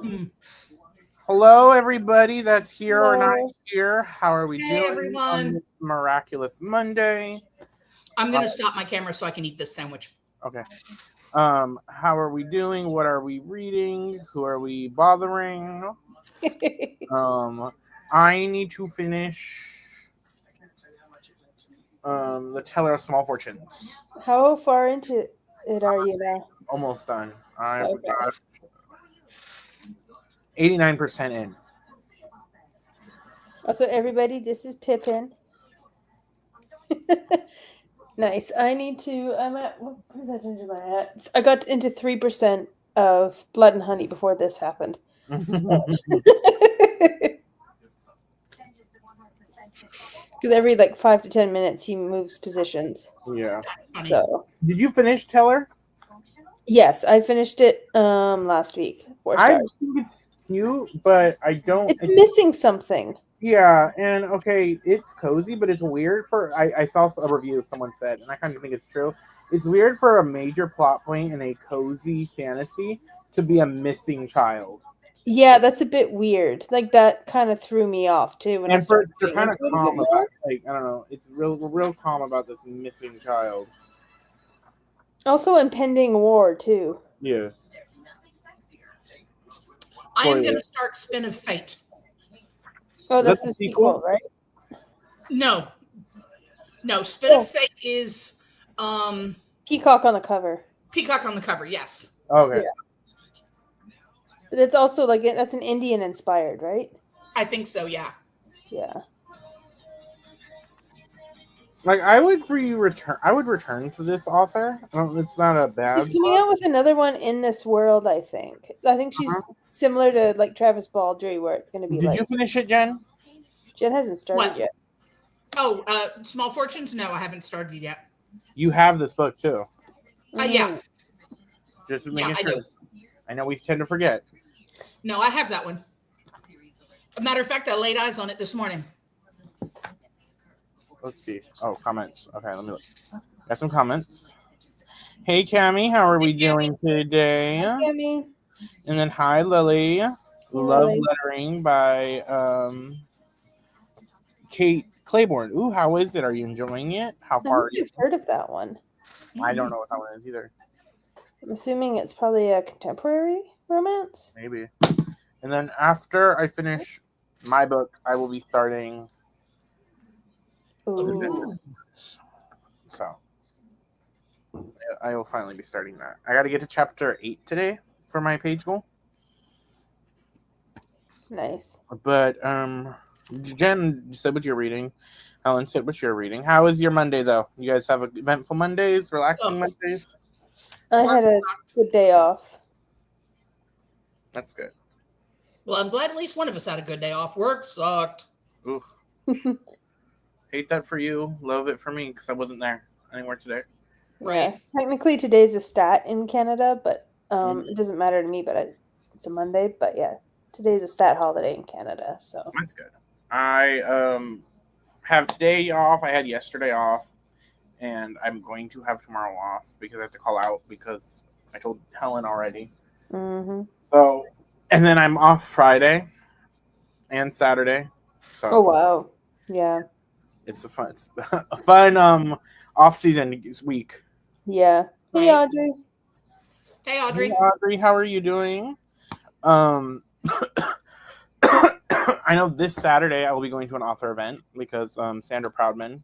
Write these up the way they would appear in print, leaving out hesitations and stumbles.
Mm. Hello, everybody that's here or not Hello. here. How are we Hey, doing on everyone. this miraculous Monday? I'm going to stop my camera so I can eat this sandwich. Okay. How are we doing? What are we reading? Who are we bothering? I need to finish the Teller of Small Fortunes. How far into it are you now? Almost done. I've Okay. got 89% in. Also, everybody, this is Pippin. Nice. I'm at, what percentage am I at? I got into 3% of Blood and Honey before this happened. Because every 5 to 10 minutes he moves positions. Yeah. That's funny. So Did you finish Teller? yes, I finished it last week. 4 I stars. think it's cute, but I don't. It's missing something. Yeah, and okay, it's cozy, but it's weird for. I saw a review someone said, and I kind of think it's true. It's weird for a major plot point in a cozy fantasy to be a missing child, Yeah, that's a bit weird. That kind of threw me off too when I and for started they're getting kind of into it a calm bit about. more. I don't know. It's real calm about this missing child. Also, impending war too. Yeah. I am going to start Spin of Fate. Oh, that's That's the a sequel? sequel, right? No. Spin Oh. of Fate is Peacock on the cover. Peacock on the cover, yes. Okay. Yeah. But it's also that's an Indian inspired, right? I think so, yeah. Yeah. I would return. I would return to this author. It's not a bad. She's coming out with another one in this world, I think. I think she's similar to Travis Baldry, where it's going to be Did you finish it, Jen? Jen hasn't started yet. Oh, Small Fortunes? No, I haven't started yet. You have this book too. Yeah. Just making I sure. do. I know we tend to forget. No, I have that one. A matter of fact, I laid eyes on it this morning. Let's see. Oh, comments. Okay, let me look. Got some comments. Hey, Cammie, how are we doing today? Hi, Cammie. And then hi, Lily. Love Lily. Lettering by Kate Claiborne. Ooh, how is it? Are you enjoying it? How far are you? I've heard of that one. I don't know what that one is either. I'm assuming it's probably a contemporary romance. Maybe. And then after I finish my book, I will be starting. Ooh. So I will finally be starting that. I got to get to chapter 8 today for my page goal. Nice. But Jen said what you're reading. Helen said what you're reading. How is your Monday though? You guys have eventful Mondays, relaxing Mondays? I had a good day off. That's good. Well, I'm glad at least one of us had a good day off. Work sucked. Ooh. Hate that for you. Love it for me because I wasn't there anywhere today. Right. Yeah. Technically, today's a stat in Canada, but it doesn't matter to me. But it's a Monday. But yeah, today's a stat holiday in Canada. So That's good. I have today off. I had yesterday off, and I'm going to have tomorrow off because I have to call out because I told Helen already. Mm-hmm. So, and then I'm off Friday and Saturday. So. Oh wow! Yeah. It's a fun off-season week. Yeah. Hey, Right. Audrey. Hey, Audrey. Hey, Audrey, how are you doing? I know this Saturday I will be going to an author event because Sandra Proudman.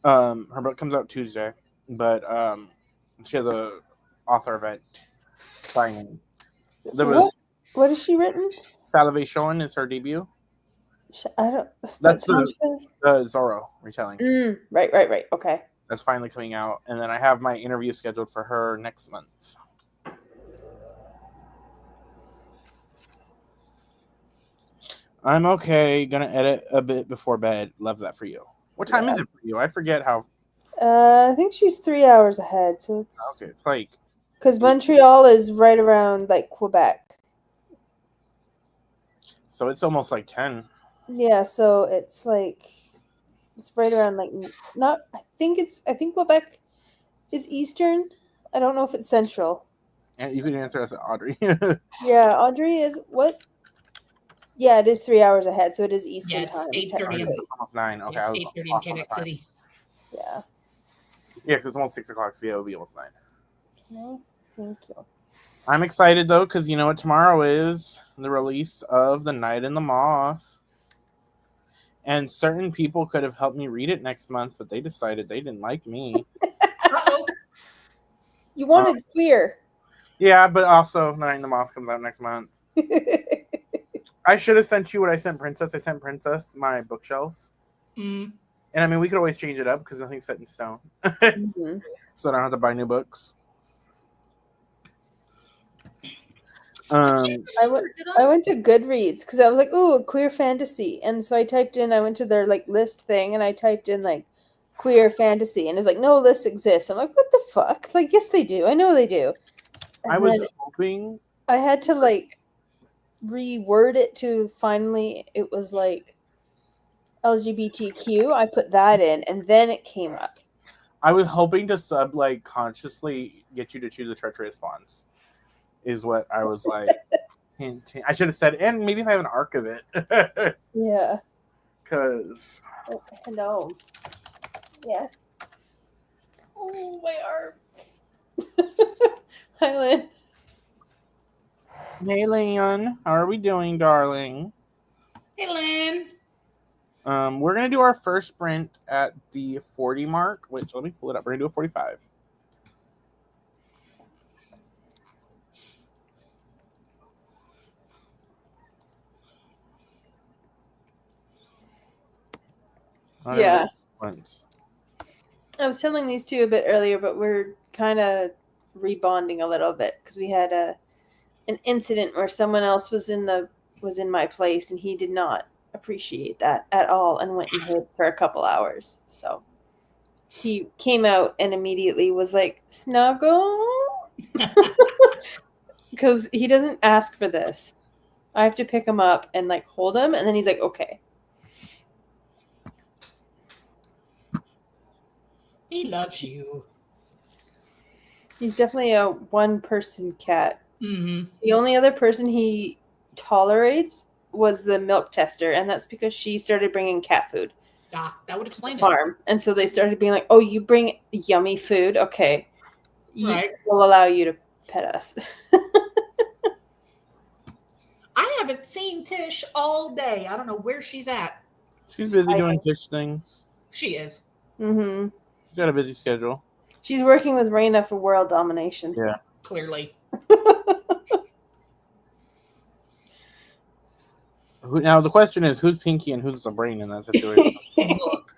Her book comes out Tuesday, but she has a author event signing. What has she written? Salvation is her debut. I don't. That's the Zorro retelling. Right. Okay. That's finally coming out, and then I have my interview scheduled for her next month. I'm okay. Gonna edit a bit before bed. Love that for you. What time is it for you? I forget how. I think she's 3 hours ahead, so it's Okay, like because Montreal is right around Quebec. So it's almost like 10. Yeah, so it's right around not. I think Quebec is Eastern. I don't know if it's Central. And you can answer us, Audrey. Yeah, Audrey is what? Yeah, it is 3 hours ahead, so it is Eastern Yeah, it's time. 8:30 in technically. Almost 9. Okay, it's I was 8:30 in off on the Quebec time. City. Yeah. Yeah, because it's almost 6 o'clock, so yeah, it'll be almost 9. No, thank you. I'm excited though, because you know what tomorrow is? The release of The Night and the Moth. And certain people could have helped me read it next month, but they decided they didn't like me. Uh-oh. You wanted queer. Yeah, but also The Night and the Moth comes out next month. I should have sent you what I sent Princess. I sent Princess my bookshelves. Mm. And I mean, we could always change it up because nothing's set in stone. Mm-hmm. So I don't have to buy new books. I went to Goodreads because I was like, "Ooh, queer fantasy," and so I typed in. I went to their like list thing, and I typed in like queer fantasy, and it was like, "No list exists." I'm like, "What the fuck?" Like, yes, they do. I know they do. And I was then hoping I had to like reword it to finally. It was like LGBTQ. I put that in, and then it came up. I was hoping to like consciously get you to choose a treacherous bonds. Is what I was like hinting. I should have said, and maybe if I have an arc of it. Yeah. Because Oh, hello. Yes. Oh, my arm. Hi, Lynn. hey, Leon, how are we doing, darling? Hey, Lynn. We're gonna do our first sprint at the 40 mark. Which let me pull it up. We're gonna do a 45. Yeah. Once. I was telling these two a bit earlier, but we're kind of rebonding a little bit because we had an incident where someone else was in my place and he did not appreciate that at all and went and hid for a couple hours. So he came out and immediately was like, "Snuggle," because he doesn't ask for this. I have to pick him up and like hold him, and then he's like, "Okay." He loves you. He's definitely a one-person cat. Mm-hmm. The only other person he tolerates was the milk tester, and that's because she started bringing cat food Ah, that would explain to the it. farm. And so they started being like, "Oh, you bring yummy food? Okay. Right. We'll allow you to pet us." I haven't seen Tish all day. I don't know where she's at. She's busy doing fish things. She is. Mm-hmm. She's got a busy schedule. She's working with Raina for world domination. Yeah. Clearly. Now the question is, who's Pinky and who's the brain in that situation? Look,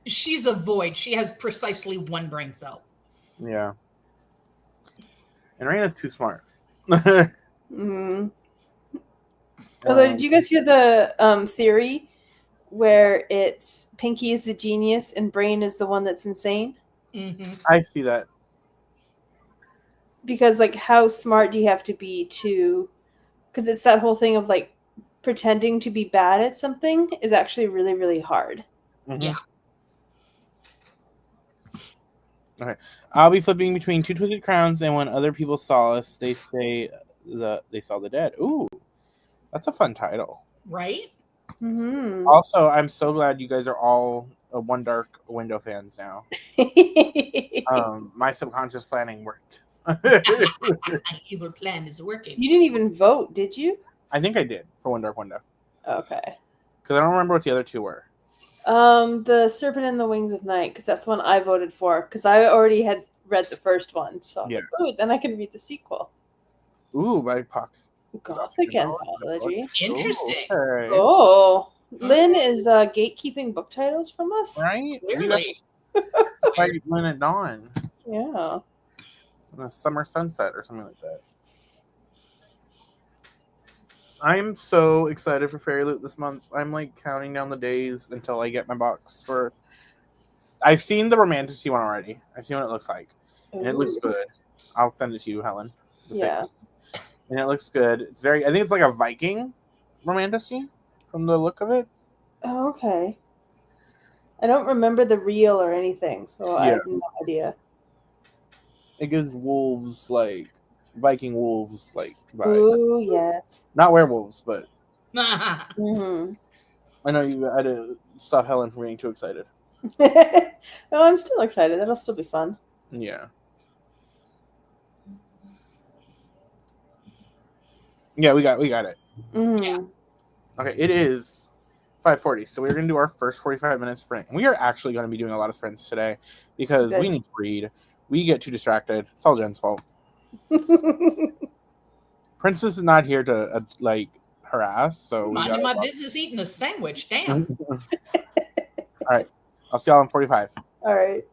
she's a void. She has precisely one brain cell. Yeah. And Raina's too smart. Mm-hmm. Although, did you guys hear the theory where it's Pinky is the genius and Brain is the one that's insane? Mm-hmm. I see that. Because, like, how smart do you have to be to... Because it's that whole thing of, like, pretending to be bad at something is actually really, really hard. Mm-hmm. Yeah. Okay. I'll be flipping between two twisted crowns, and when other people saw us, they say they saw the dead. Ooh. That's a fun title. Right? Mm-hmm. Also, I'm so glad you guys are all One Dark Window fans now. My subconscious planning worked. Your plan is working. You didn't even vote, did you? I think I did for One Dark Window. Okay. Because I don't remember what the other two were. The Serpent and the Wings of Night, because that's the one I voted for, because I already had read the first one. So I was like, "Ooh, then I can read the sequel." Ooh, by Puck. Gothic anthology. Interesting. Okay. Oh, Lynn is gatekeeping book titles from us. Right? Clearly. Like Lynn at Dawn. Yeah. The Summer Sunset or something like that. I'm so excited for Fairy Loot this month. I'm like counting down the days until I get my box for. I've seen the Romantasy one already. I've seen what it looks like. And it looks good. I'll send it to you, Helen. Yeah. And it looks good. It's very, I think it's like a Viking Romantasy from the look of it. Oh, okay. I don't remember the reel or anything, so I have no idea. It gives wolves like Viking wolves like vibe. Ooh, yes. Not werewolves, but Hmm. I know you had to stop Helen from getting too excited. Oh, I'm still excited. That'll still be fun. Yeah. Yeah, we got it. Mm. Okay, it is 5:40, so we're gonna do our first 45-minute sprint. And we are actually gonna be doing a lot of sprints today because we Good. need to read. We get too distracted. It's all Jen's fault. Princess is not here to like harass, so we Minding got. my business eating a sandwich. Damn. All right, I'll see y'all in 45. All right.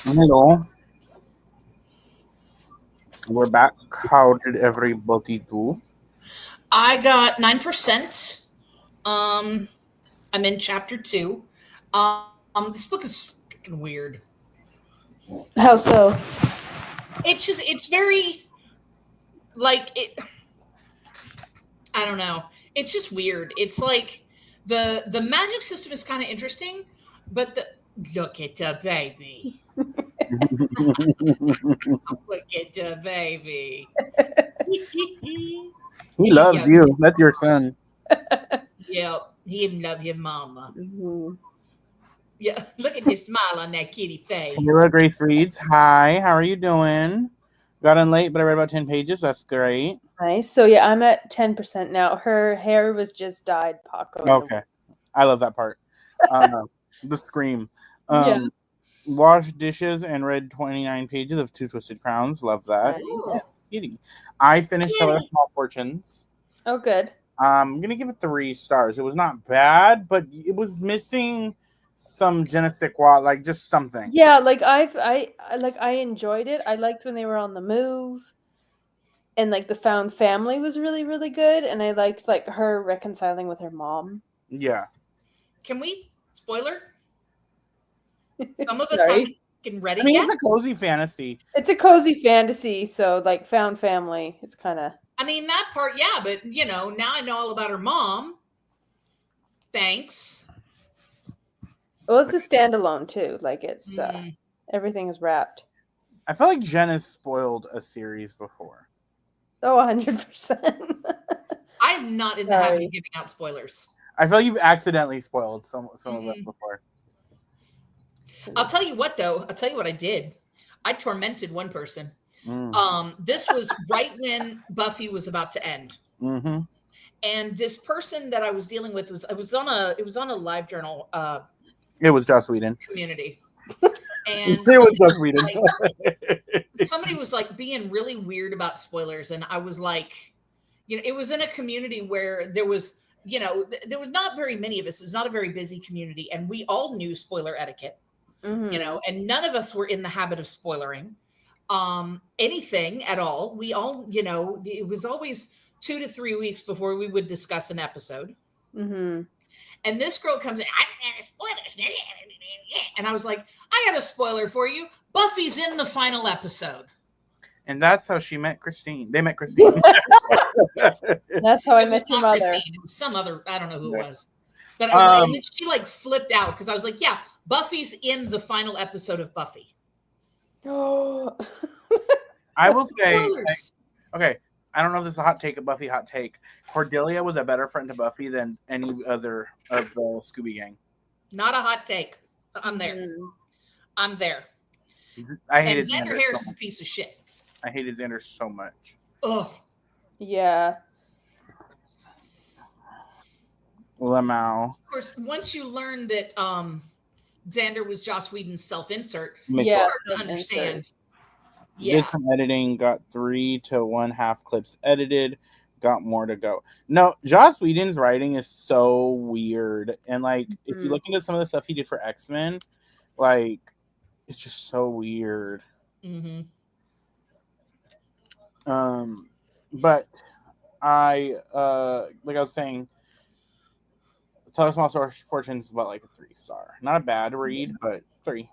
Hello. We're back. How did everybody do? I got 9%. Um, I'm in chapter 2. This book is freaking weird. How so? It's very like it. I don't know. It's just weird. It's like the magic system is kind of interesting, but the look at the baby. Look at the baby. He loves Yeah. you. That's your son. Yep. He even love your mama. Mhm. Yeah. Look at this smile on that kitty face. Camila Grace reads. Hi, how are you doing? Got in late, but I read about 10 pages. That's great. Nice. So yeah, I'm at 10% now. Her hair was just dyed Paco. Okay. I love that part. The scream. Yeah. Washed dishes and read 29 pages of Two Twisted Crowns. Love that. Nice. Kitty. I finished Cellar Small Fortunes. Oh, good. I'm gonna give it 3 stars. It was not bad, but it was missing some je ne sais quoi, like just something. Yeah, like I enjoyed it. I liked when they were on the move, and like the found family was really really good, and I liked like her reconciling with her mom. Yeah. Can we spoiler? Some of us Sorry. haven't read I it mean, yet. it's a cozy fantasy. It's a cozy fantasy, so like found family. It's kind of I mean that part, yeah, but now I know all about her mom. Thanks. well, it's a standalone too. Like it's Mm. everything is wrapped. I feel like Jen has spoiled a series before. Oh, 100%. I'm not in the habit Sorry. of giving out spoilers. I feel like you've accidentally spoiled some of us before. I'll tell you what, though. I'll tell you what I did. I tormented one person. This was right when Buffy was about to end, Mm-hmm. and this person that I was dealing with was on a live journal It was Joss Whedon. community, and It was Joss Whedon. somebody was like being really weird about spoilers, and I was like, it was in a community where there was not very many of us. It was not a very busy community, and we all knew spoiler etiquette. Mhm. And none of us were in the habit of spoilering anything at all. We all, it was always 2 to 3 weeks before we would discuss an episode. Mhm. And this girl comes in, I got spoilers. And I was like, I got a spoiler for you. Buffy's in the final episode. And that's how she met Christine. They met Christine. That's how I It was met your not mother. Christine. It was some other, I don't know who it was. But I was like, and then she like flipped out because I was like, yeah, Buffy's in the final episode of Buffy. Oh. I will say, Spoilers. okay, I don't know if this is a hot take, a Buffy hot take. Cordelia was a better friend to Buffy than any other of the Scooby Gang. Not a hot take. I'm there. Mhm. I'm there. I And hated Xander Xander Harris so is a much. piece of shit. I hated Xander so much. Ugh. Yeah. Lamau. Of course, once you learn that Xander was Joss Whedon's self-insert, Makes Yeah. it's hard to self-insert. understand. Did Yeah. some editing, got 3 to 1/2 clips edited, got more to go. No, Joss Whedon's writing is so weird. And like if you Mhm. look into some of the stuff he did for X-Men, like it's just so weird. Mm-hmm. But I like I was saying, Tell Small Fortunes is about like a 3-star. Not a bad read, but 3.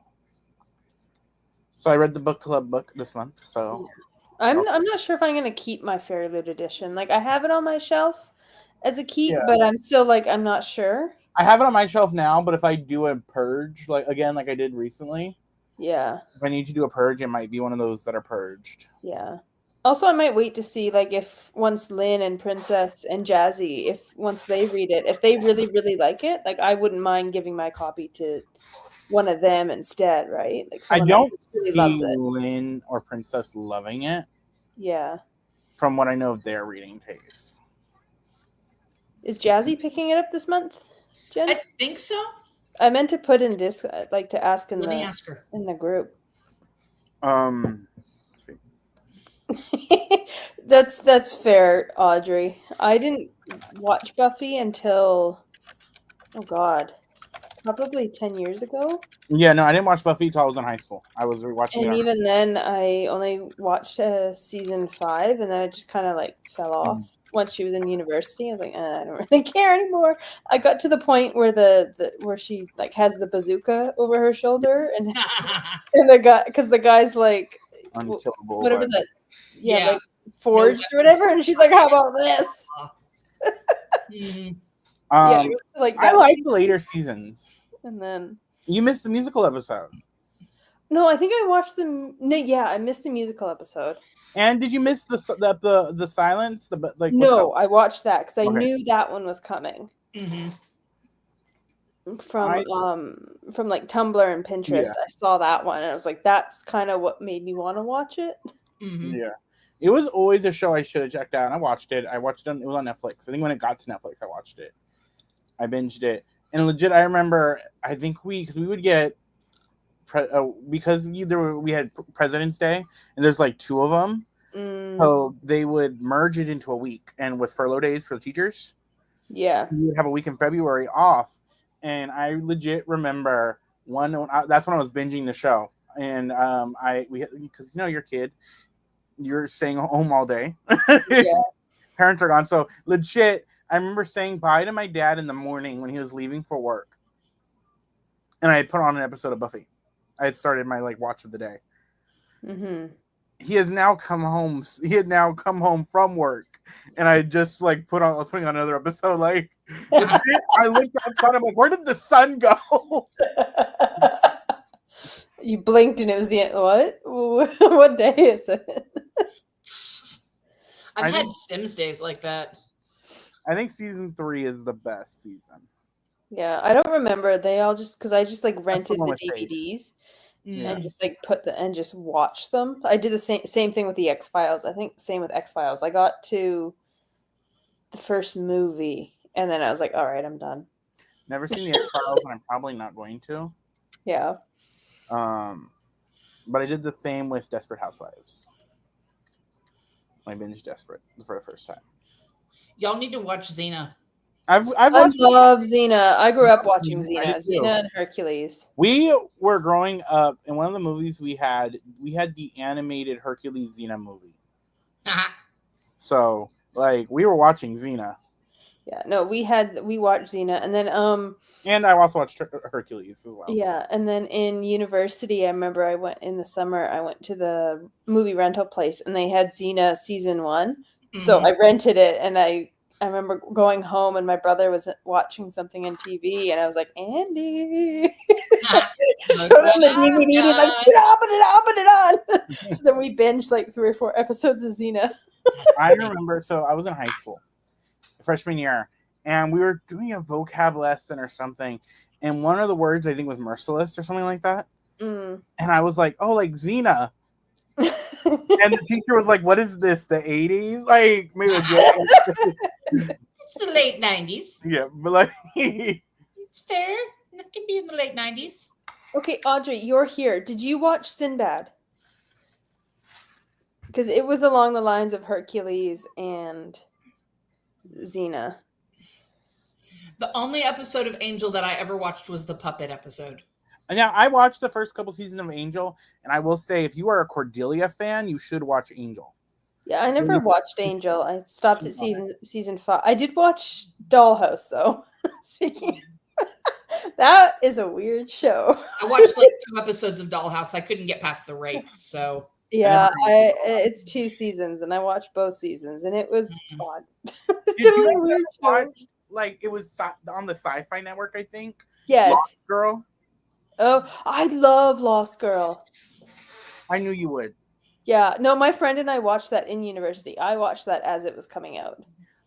So I read the book club book this month. So I'm not sure if I'm gonna keep my Fairy Loot edition. Like I have it on my shelf as a keep, Yeah. but I'm still like I'm not sure. I have it on my shelf now, but if I do a purge, like again, like I did recently, Yeah. if I need to do a purge, it might be one of those that are purged. Yeah. Also, I might wait to see like if once Lynn and Princess and Jazzy, if once they read it, if they really really like it, like I wouldn't mind giving my copy to one of them instead, right? Like I someone don't that really see loves it. Lynn or Princess loving it Yeah. from what I know of their reading taste. Is Jazzy picking it up this month, Jen? I think so. I meant to put in this, like to ask in Let me the ask her. in the group. Let's see. That's fair, Audrey. I didn't watch Buffy until, oh God, probably 10 years ago. Yeah, no, I didn't watch Buffy until I was in high school. I was rewatching And it. even then, I only watched season 5, and then it just kind of like fell off once she was in university. I was like, I don't really care anymore. I got to the point where where she like has the bazooka over her shoulder, and the guy, because the guy's like, Unkillable. whatever but- that, Yeah. like forged or whatever, and she's like, how about this? Mhm. Yeah, like I that. like the later seasons. And then You missed the musical episode. no, I think I watched them. No, yeah, I missed the musical episode. And did you miss the silence? What's No, I watched that because I Okay. knew that one was coming Mhm. from like Tumblr and Pinterest. Yeah. I saw that one and I was like, that's kind of what made me want to watch it. Mhm. Yeah. It was always a show I should have checked out. And I watched it. It was on Netflix. I think when it got to Netflix, I watched it. I binged it. And legit, I remember, I think because we would get, because we had President's Day, and there's like 2 of them. So they would merge it into a week. And with furlough days for the teachers, Yeah. we would have a week in February off. And I legit remember that's when I was binging the show. And because you're a kid, you're staying home all day. Yeah. Parents are gone. So legit, I remember saying bye to my dad in the morning when he was leaving for work. And I had put on an episode of Buffy. I had started my watch of the day. Mm-hmm. He has now come home. He had now come home from work. And I just I was putting on another episode. Legit, I looked outside. I'm like, where did the sun go? You blinked and it was the end. What? What day is it? I've had Sims days like that. I think season 3 is the best season. Yeah, I don't remember. They all just because I just rented one the with Faith. DVDs Yeah. and just and just watched them. I did the same thing with the X-Files. I think same with X-Files. I got to the first movie and then I was like, all right, I'm done. Never seen the X-Files, and I'm probably not going to. Yeah. But I did the same with Desperate Housewives. I binged Desperate for the first time. Y'all need to watch Xena. I've I watched. love Xena. I grew up watching I Xena. did too. Xena and Hercules. We were growing up, and one of the movies we had the animated Hercules Xena movie. So we were watching Xena. Yeah, no, we watched Xena, and then And I also watched Hercules as well. yeah, and then in university, I remember I went in the summer. I went to the movie rental place, and they had Xena season 1. So I rented it, and I remember going home, and my brother was watching something on TV, and I was like, Andy, showed him the DVD. He's like, put it on. So then we binged 3 or 4 episodes of Xena. I remember. So I was in high school, freshman year, and we were doing a vocab lesson or something, and one of the words I think was merciless or something like that. And I was like, oh, Xena. And the teacher was like, what is this, the 80s? Maybe It's the late 90s. yeah, but It's fair. It can be in the late 90s. Okay, Audrey, you're here. Did you watch Sinbad? Because it was along the lines of Hercules and Xena. The only episode of Angel that I ever watched was the puppet episode. now I watched the first couple seasons of Angel, and I will say, if you are a Cordelia fan, you should watch Angel. Yeah, I never watched Angel. I stopped at season 5. I did watch Dollhouse, though. Speaking, that is a weird show. I watched 2 episodes of Dollhouse. I couldn't get past the rape, so Yeah, it's 2 seasons, and I watched both seasons, and it was odd. It's Did definitely a you weird ever show. watch, it was on the Sci-Fi Network, I think? Yeah. Lost Girl? Oh, I love Lost Girl. I knew you would. Yeah, no, my friend and I watched that in university. I watched that as it was coming out.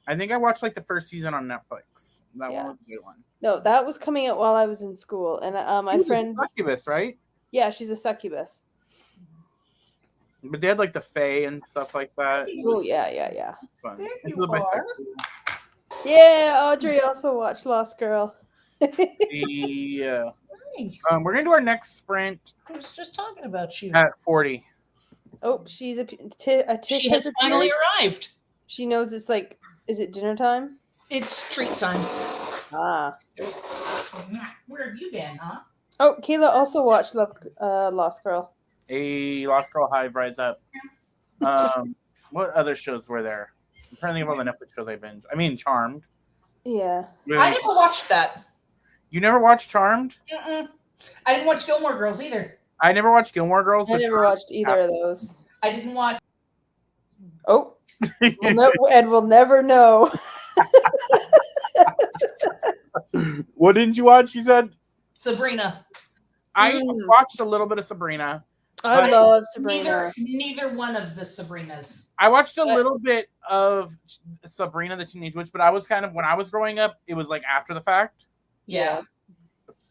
I think I watched the first season on Netflix. That Yeah. one was a good one. No, that was coming out while I was in school, and my She was a friend, succubus, right? yeah, she's a succubus. But they had the Fae and stuff like that. Oh yeah. Fun. There Into you the are. bisexual. Yeah, Audrey also watched Lost Girl. Yeah. Hey, We're gonna do our next sprint I was just talking about you. at 40. Oh, she's a Tish She has finally arrived. She knows it's is it dinner time? It's treat time. Ah. Where have you been, huh? Oh, Kayla also watched Lost Girl. A Lost Girl Hive Rise Up. What other shows were there? I'm trying to think of all the Netflix shows I binged. I mean, Charmed. Yeah. I never watched that. You never watched Charmed? Mm-mm. I didn't watch Gilmore Girls either. I never watched Gilmore Girls. I but never watched either of those. I didn't watch. Oh, we'll never know. What didn't you watch? You said Sabrina. I watched a little bit of Sabrina. I love Sabrina. Neither one of the Sabrinas. I watched a little bit of Sabrina the Teenage Witch, but I was kind of, when I was growing up, it was like after the fact. Yeah.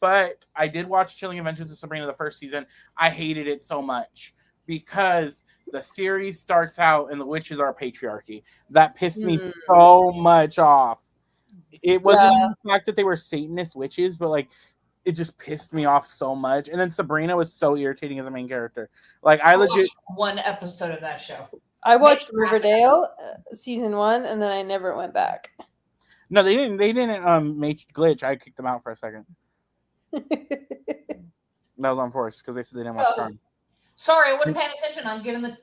But I did watch Chilling Adventures of Sabrina the first season. I hated it so much because the series starts out and the witches are a patriarchy. That pissed me so much off. It wasn't the fact that they were Satanist witches, but like it just pissed me off so much. And then Sabrina was so irritating as a main character. Like I legit watched one episode of that show. I watched Riverdale season 1, and then I never went back. No, they didn't make Glitch. I kicked them out for a second. That was on force because they said they didn't watch Charmed. Sorry, I wasn't paying attention. I'm giving the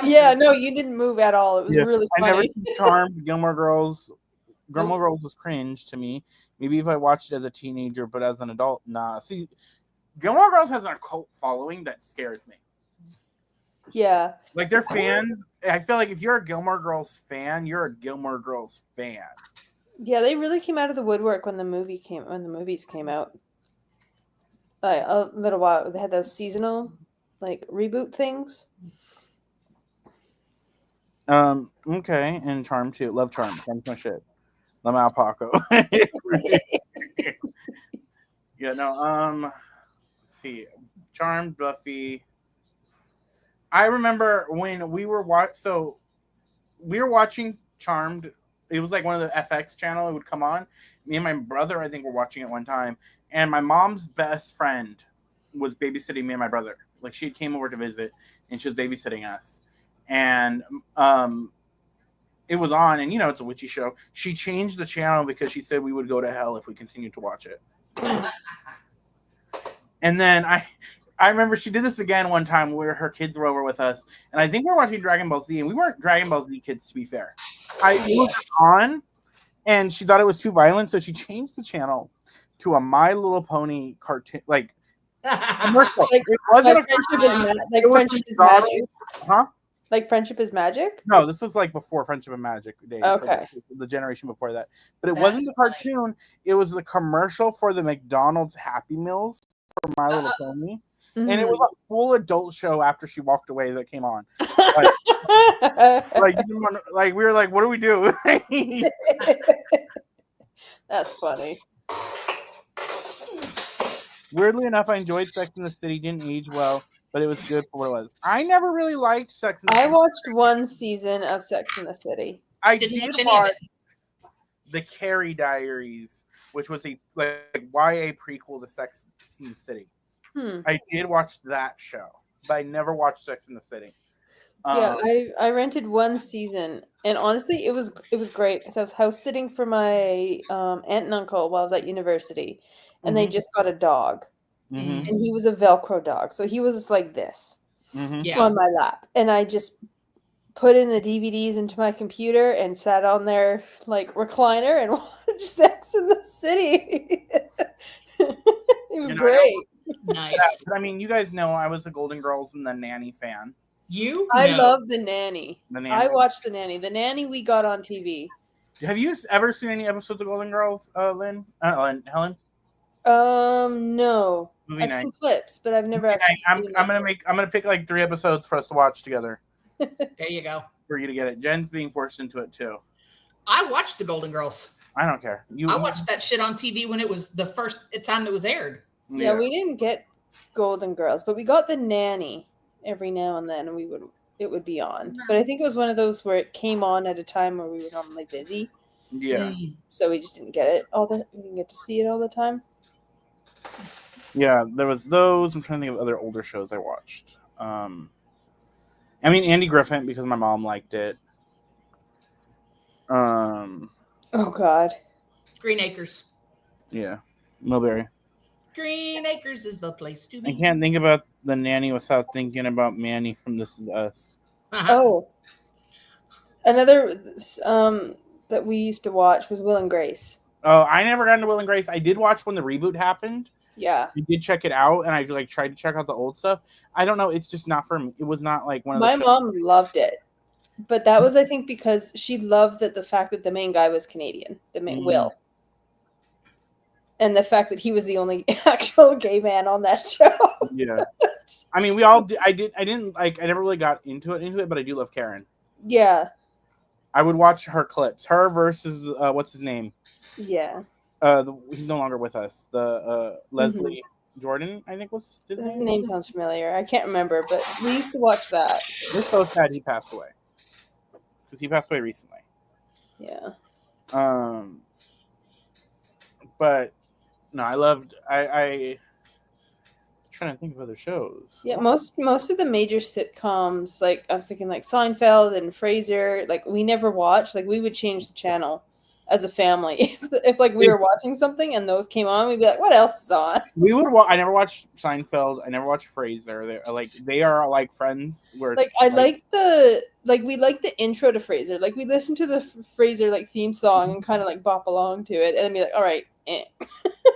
Yeah, no, you didn't move at all. It was really funny. I never seen Charmed. Gilmore Girls. Gilmore Girls was cringe to me. Maybe if I watched it as a teenager, but as an adult, nah. See, Gilmore Girls has a cult following that scares me. Yeah. Like their fans, I feel like if you're a Gilmore Girls fan, you're a Gilmore Girls fan. Yeah, they really came out of the woodwork when the movies came out. Like a little while, they had those seasonal like reboot things. Okay, and Charmed too. Love Charmed. Charm's my shit. Love Paco. Yeah, no. Let's see, Charmed, Buffy. I remember when we were watching Charmed. It was like one of the FX channel. It would come on. Me and my brother, I think, were watching it one time, and my mom's best friend was babysitting me and my brother. Like she came over to visit, and she was babysitting us, and it was on, and it's a witchy show. She changed the channel because she said we would go to hell if we continued to watch it. And then I remember she did this again one time where her kids were over with us, and I think we were watching Dragon Ball Z, and we weren't Dragon Ball Z kids, to be fair. It was on, and she thought it was too violent, so she changed the channel to a My Little Pony cartoon, like commercial. Like, it wasn't like Friendship is Magic. Huh? Like Friendship is Magic? No, this was like before Friendship and Magic days. Okay. Like the generation before that. But it wasn't the cartoon. It was the commercial for the McDonald's Happy Meals for My Little Pony. Mm-hmm. And it was a full adult show after she walked away that came on. Like we were like, what do we do? That's funny. Weirdly enough, I enjoyed Sex and the City. Didn't age well, but it was good for what it was. I never really liked Sex and the City. I watched one season of Sex and the City. I did watch the Carrie Diaries, which was a YA prequel to Sex and the City. I did watch that show, but I never watched Sex and the City. Yeah, I rented one season, and honestly, it was great because I was house sitting for my aunt and uncle while I was at university, and they just got a dog, and he was a Velcro dog, so he was just like this on my lap, and I just put in the DVDs into my computer and sat on their like recliner and watched Sex and the City. It was great. Nice. I mean, you guys know I was a Golden Girls and the Nanny fan. I love The Nanny. I watched The Nanny. The Nanny we got on TV. Have you ever seen any episodes of Golden Girls, Lynn? Helen? No. I've seen clips, but I've never actually seen I'm gonna pick like 3 episodes for us to watch together. There you go. For you to get it. Jen's being forced into it too. I watched the Golden Girls. I don't care. I watched that shit on TV when it was the first time it was aired. Yeah, we didn't get Golden Girls, but we got The Nanny every now and then, and it would be on. But I think it was one of those where it came on at a time where we were normally busy. Yeah. So we just didn't get it we didn't get to see it all the time. Yeah, there was those. I'm trying to think of other older shows I watched. I mean, Andy Griffin, because my mom liked it. Oh God. Green Acres. Yeah. Mulberry. Green Acres is the place to be. I can't think about the nanny without thinking about Manny from This Is Us. Oh, another that we used to watch was Will and Grace. Oh, I never got into Will and Grace. I did watch when the reboot happened. Yeah, I did check it out, and I like tried to check out the old stuff. I don't know. It's just not for me. It was not like one of the my shows. mom loved it, but that was, I think, because she loved the fact that the main guy was Canadian, the main Will, and the fact that he was the only actual gay man on that show. Yeah, I mean, we all. I didn't like. I never really got into it, but I do love Karen. Yeah, I would watch her clips. Her versus what's his name? yeah. He's no longer with us. The Leslie Jordan, I think was his His name. name sounds familiar. I can't remember, but we used to watch that. We're so sad he passed away. Because he passed away recently. Yeah. But no, I loved. I trying to think of other shows. Yeah, most of the major sitcoms, like I was thinking like Seinfeld and Frasier, like we never watched. Like we would change the channel as a family if like we were watching something and those came on, we'd be like, what else is on? We would. I never watched Seinfeld. I never watched Frasier. They are like friends. Where Like I like we like the intro to Frasier. Like we listen to the Frasier like theme song and kind of like bop along to it, and then be like, all right.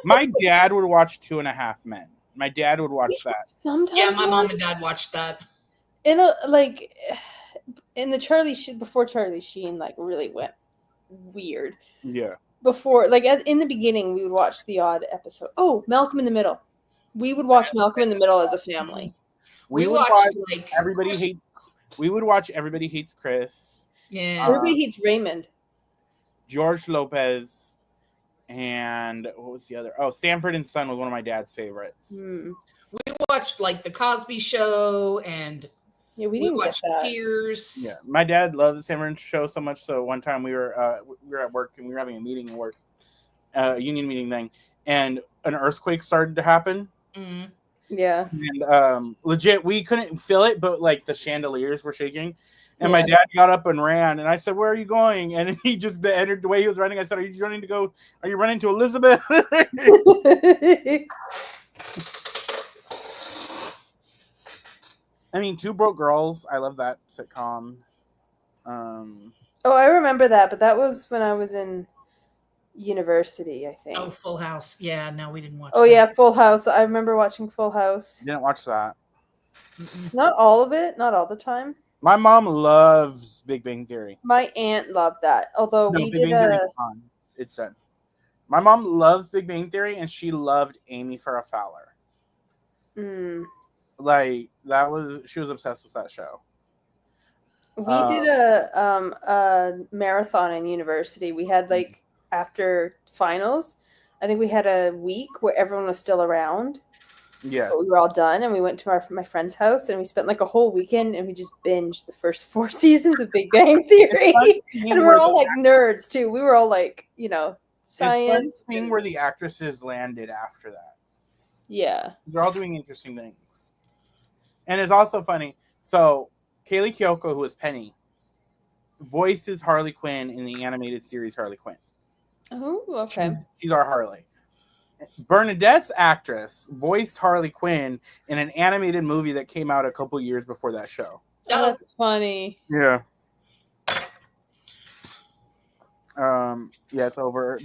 My dad would watch 2.5 Men. My dad would watch that. Sometimes, Yeah, my mom and dad watched that. In the Charlie before Charlie Sheen like really went weird. Yeah. Before, like in the beginning, we would watch the odd episode. Oh, Malcolm in the Middle. We would watch Malcolm in the Middle as a family. We would watched watch like Everybody Hates. We would watch Everybody Hates Chris. Yeah. Everybody Hates Raymond. George Lopez. And what was the other? Oh, Sanford and Son was one of my dad's favorites. Hmm. We watched like the Cosby Show and Yeah, we we didn't get watched that. Cheers. Yeah, my dad loved the Sanford and Show so much. So one time we were at work and we were having a meeting at work, union meeting thing, and an earthquake started to happen. Mm. Yeah. And legit, we couldn't feel it, but like the chandeliers were shaking. And my Yeah. dad got up and ran, and I said, "Where are you going?" And he just entered the way he was running. I said, "Are you running to go? Are you running to Elizabeth?" I mean, Two Broke Girls. I love that sitcom. Oh, I remember that, but that was when I was in university, I think. Oh, Full House. Yeah, no, we didn't watch Oh that. yeah, Full House. I remember watching Full House. Didn't watch that. Mm-mm. Not all of it, not all the time. My mom loves Big Bang Theory. My aunt loved that. Although No, we Big did Bang Theory a is on. It's done. My mom loves Big Bang Theory, and she loved Amy Farrah Fowler. Like she was obsessed with that show. we did a marathon in university. We had like after finals, I think we had a week where everyone was still around. Yeah. But we were all done, and we went to my friend's house, and we spent like a whole weekend, and we just binged the first 4 seasons of Big Bang Theory. And we're all like nerds too. We were all like, science. It's fun seeing where the actresses landed after that. Yeah. They're all doing interesting things. And it's also funny. So, Kaylee Kyoko, who is Penny, voices Harley Quinn in the animated series Harley Quinn. Oh, okay. She's our Harley. Bernadette's actress voiced Harley Quinn in an animated movie that came out a couple years before that show. Oh, that's funny. Yeah. Yeah, it's over.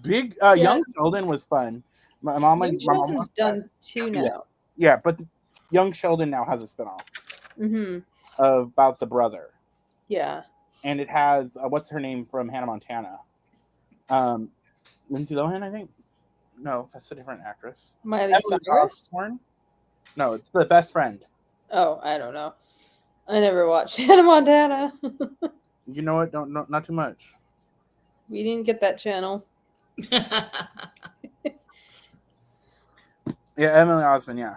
Big Young Sheldon was fun. My mom Young Sheldon's done 2 now. Yeah, but Young Sheldon now has a spinoff Mm-hmm. about the brother. Yeah. And it has what's her name from Hannah Montana? Lindsay Lohan, I think. No, that's a different actress. Miley Emily Cyrus? Osborne? No, it's the best friend. Oh, I don't know. I never watched Hannah Montana. You know what? Not too much. We didn't get that channel. Yeah, Emily Osmond, yeah.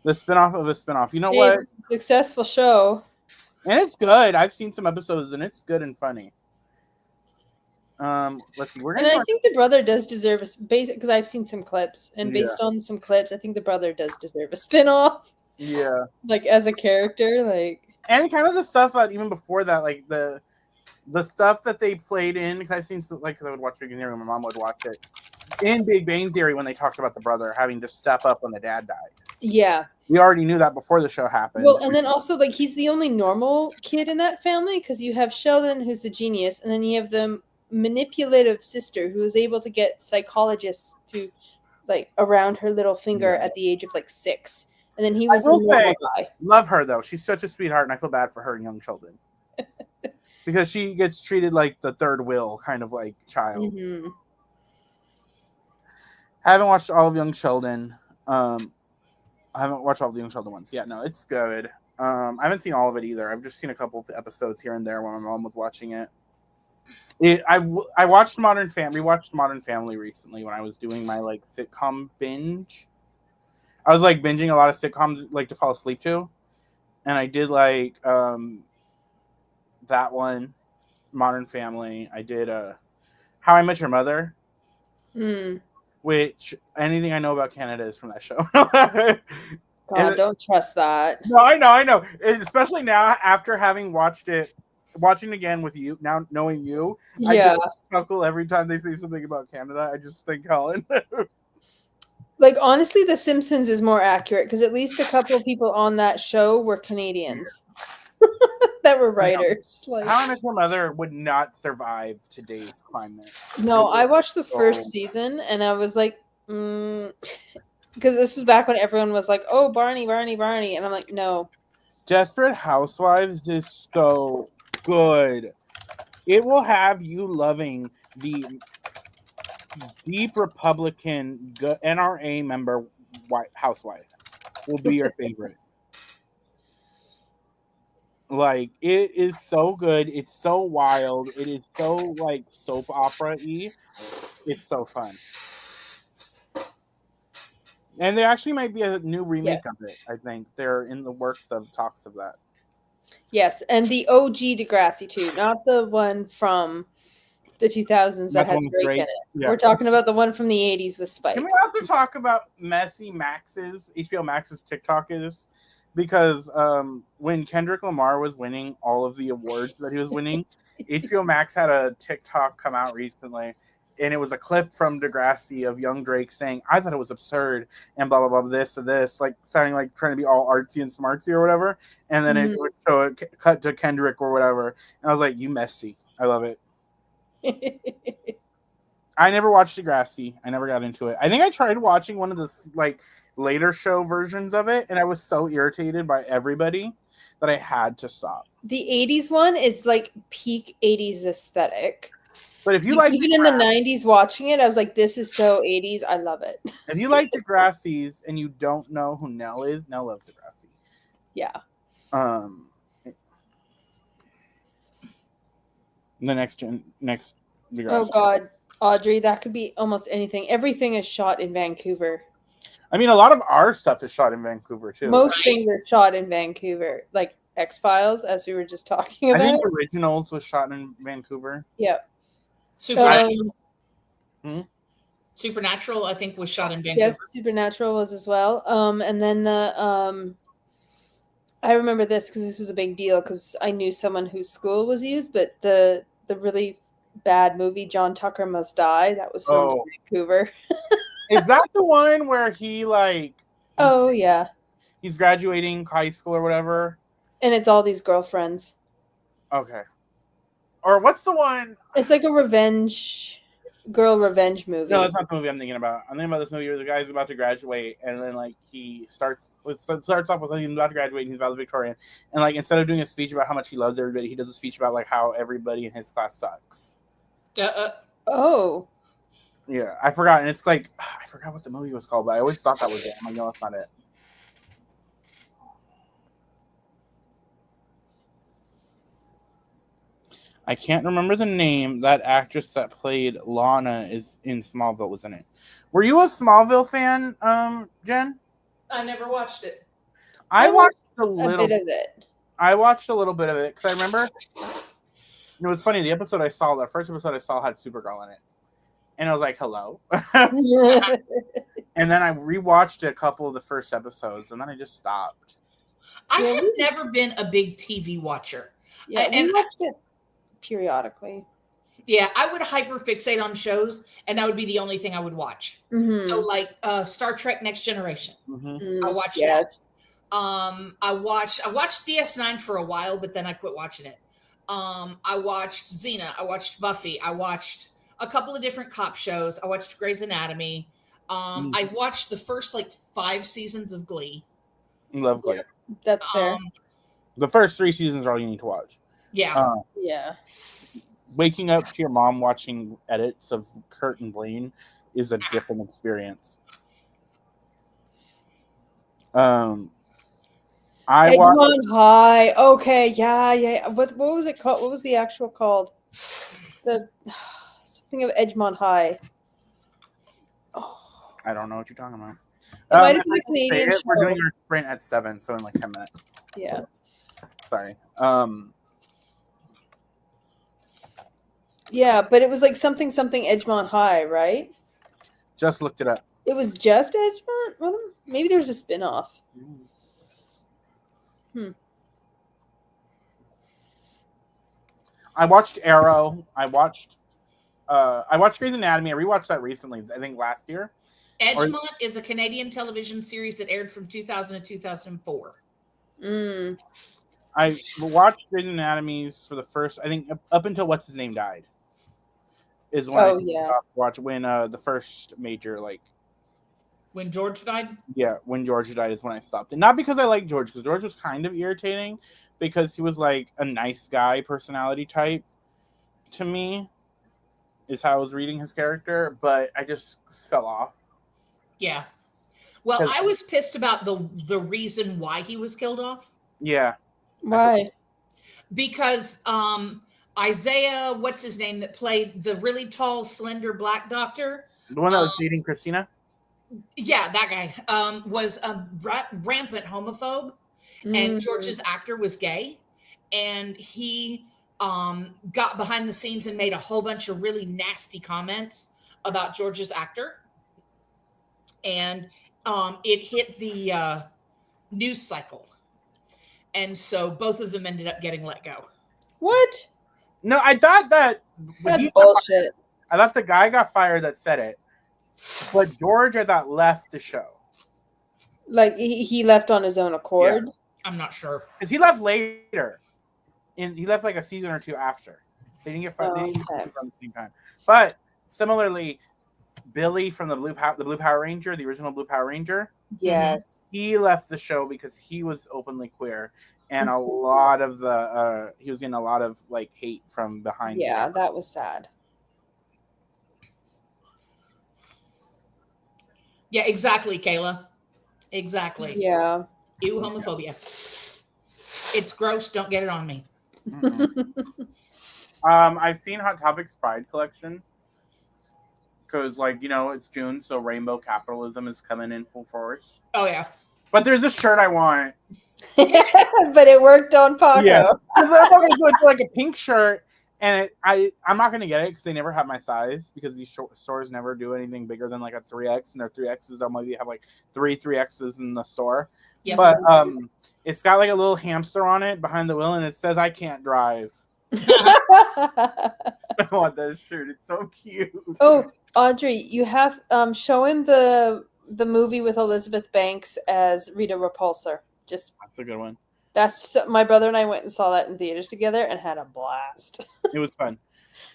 The spinoff of a spinoff. You know Hey, what? it's a successful show. And it's good. I've seen some episodes and it's good and funny. Let's see. And I think the brother does deserve a basic because I've seen some clips, and based on some clips, I think the brother does deserve a spin-off. Yeah. Like as a character, like And kind of the stuff that even before that, like the stuff that they played in, because I've seen like, because I would watch Big Bang Theory, my mom would watch it. in Big Bang Theory when they talked about the brother having to step up when the dad died. Yeah. We already knew that before the show happened. Well, and then also like he's the only normal kid in that family because you have Sheldon who's the genius, and then you have the manipulative sister who is able to get psychologists to like around her little finger at the age of like 6, and then he was the normal guy. Love her though; she's such a sweetheart, and I feel bad for her and young children because she gets treated like the third wheel kind of like child. Mm-hmm. I haven't watched all of Young Sheldon. I haven't watched all of the Young Sheldon ones. Yeah, no, it's good. I haven't seen all of it either. I've just seen a couple of episodes here and there when my mom was watching it. I watched Modern Family. Rewatched Modern Family recently when I was doing my like sitcom binge. I was like binging a lot of sitcoms like to fall asleep to, and I did like that one, Modern Family. I did How I Met Your Mother. Which anything I know about Canada is from that show. God, don't trust that. No, I know. Especially now after having watching again with you, now knowing you, Yeah. I just chuckle every time they say something about Canada. I just think Helen. Like honestly, The Simpsons is more accurate because at least a couple of people on that show were Canadians that were writers. Like, How I Met Your Mother would not survive today's climate. no, I watched the first season and I was like, because this was back when everyone was like, "Oh, Barney," and I'm like, no. Desperate Housewives is so good. It will have you loving the deep Republican NRA member housewife will be your favorite. Like, it is so good. It's so wild. It is so like soap opera-y. It's so fun. And there actually might be a new remake of it. I think they're in the works of talks of that. Yes, and the OG Degrassi too, not the one from the 2000s that has Drake in it. Yeah. We're talking about the one from the 80s with Spike. Can we also talk about Messy Max's HBO Max's TikTok is? Because when Kendrick Lamar was winning all of the awards that he was winning, HBO Max had a TikTok come out recently, and it was a clip from Degrassi of young Drake saying, "I thought it was absurd," and blah, blah, blah, this or this, like sounding like trying to be all artsy and smartsy or whatever. And then it would show it cut to Kendrick or whatever. And I was like, you messy. I love it. I never watched Degrassi. I never got into it. I think I tried watching one of the like later show versions of it, and I was so irritated by everybody that I had to stop. The 80s one is like peak 80s aesthetic. But if you like even in the 90s watching it, I was like, this is so 80s. I love it. If you like Degrassi's and you don't know who Nell is, Nell loves Degrassi. Yeah. The next Degrassi. Oh God, Audrey, that could be almost anything. Everything is shot in Vancouver. I mean, a lot of our stuff is shot in Vancouver too. Most things are shot in Vancouver, like X-Files, as we were just talking about. I think Originals was shot in Vancouver. Yeah. Supernatural. Supernatural, I think, was shot in Vancouver. Yes, Supernatural was as well. And then the I remember this because this was a big deal because I knew someone whose school was used, but the really bad movie John Tucker Must Die, that was filmed in Vancouver. Is that the one where he like? Oh yeah. He's graduating high school or whatever. And it's all these girlfriends. Okay. Or what's the one? It's like a revenge movie. No, that's not the movie I'm thinking about. I'm thinking about this movie where the guy's about to graduate, and then like he starts off with something he's about to graduate, and he's valedictorian, and like instead of doing a speech about how much he loves everybody, he does a speech about like how everybody in his class sucks. Oh. Yeah, I forgot, and it's like I forgot what the movie was called, but I always thought that was it. I'm like, no, that's not it. I can't remember the name. That actress that played Lana is in Smallville was in it. Were you a Smallville fan, Jen? I never watched it. I watched a bit of it. I watched a little bit of it because I remember it was funny. The first episode I saw had Supergirl in it, and I was like, "Hello." And then I rewatched a couple of the first episodes, and then I just stopped. I have never been a big TV watcher. Yeah, we watched it periodically. Yeah, I would hyperfixate on shows, and that would be the only thing I would watch. So, like Star Trek: Next Generation, I watched that. Yes. I watched DS9 for a while, but then I quit watching it. I watched Xena. I watched Buffy. I watched a couple of different cop shows. I watched Grey's Anatomy. I watched the first like 5 seasons of Glee. Love Glee. That's fair. The first 3 seasons are all you need to watch. Yeah. Yeah. Waking up to your mom watching edits of Kurt and Blaine is a different experience. I Edgemont High. Okay, yeah. What was it called? What was the actual called? The something of Edgemont High. Oh, I don't know what you're talking about. it might have been a Canadian show. We're doing our sprint at 7, so in like 10 minutes. Yeah. Sorry. Yeah, but it was like something Edgemont High, right? Just looked it up. It was just Edgemont? Maybe there was a spin-off. I watched Arrow. I watched Grey's Anatomy. I rewatched that recently, I think last year. Edgemont is a Canadian television series that aired from 2000 to 2004. I watched Grey's Anatomies for the first, I think, up until what's his name died. Is when I stopped watching when the first major when George died. Yeah, when George died is when I stopped. And not because I like George, because George was kind of irritating, because he was like a nice guy personality type to me, is how I was reading his character. But I just fell off. Yeah. Well, I was pissed about the reason why he was killed off. Yeah. Why? Because Isaiah, what's his name, that played the really tall, slender black doctor? The one that was dating Christina? Yeah, that guy was a rampant homophobe, and George's actor was gay, and he got behind the scenes and made a whole bunch of really nasty comments about George's actor, and it hit the news cycle, and so both of them ended up getting let go. What? No, I thought that that's bullshit. I thought the guy got fired that said it, but George, I thought, left the show. Like he left on his own accord. Yeah. I'm not sure because he left later, and he left like a season or two after. They didn't get fired. They didn't get from the same time. But similarly, Billy from the Blue Power Ranger, the original Blue Power Ranger. Yes, he left the show because he was openly queer. And a lot of he was getting a lot of like hate from behind. Yeah, that was sad. Yeah, exactly, Kayla. Exactly. Yeah. Ew, homophobia. It's gross. Don't get it on me. I've seen Hot Topic's Pride collection because, it's June, so rainbow capitalism is coming in full force. Oh yeah. But there's a shirt I want. But it worked on Paco. Yeah. It's like a pink shirt, and I'm not going to get it because they never have my size, because these stores never do anything bigger than like a 3X, and their 3Xs are maybe have like 3Xs in the store. Yep. But it's got like a little hamster on it behind the wheel, and it says I can't drive. I want that shirt. It's so cute. Oh, Audrey, you have show him the movie with Elizabeth Banks as Rita Repulsor. That's a good one. My brother and I went and saw that in theaters together and had a blast. It was fun.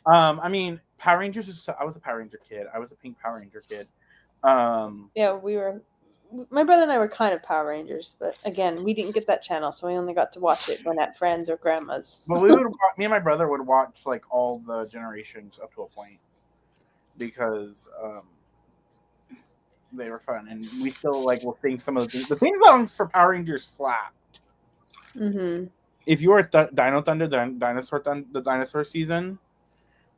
I mean, Power Rangers I was a Power Ranger kid. I was a pink Power Ranger kid. Yeah, my brother and I were kind of Power Rangers, but again, we didn't get that channel, so we only got to watch it when at friends or grandma's. Well, me and my brother would watch like all the generations up to a point, because they were fun, and we still will sing some of the theme songs for Power Rangers slapped. Mm-hmm. If you were at Dino Thunder, the dinosaur season,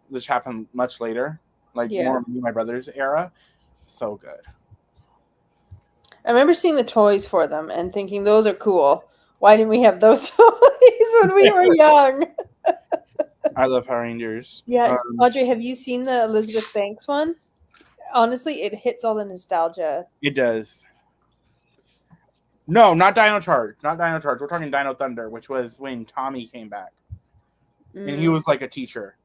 which happened much later, more me and my brother's era, so good. I remember seeing the toys for them and thinking those are cool. Why didn't we have those toys when we were young? I love Power Rangers. Yeah, Audrey, have you seen the Elizabeth Banks one? Honestly, it hits all the nostalgia. It does. No, not Dino Charge. Not Dino Charge. We're talking Dino Thunder, which was when Tommy came back. And he was like a teacher.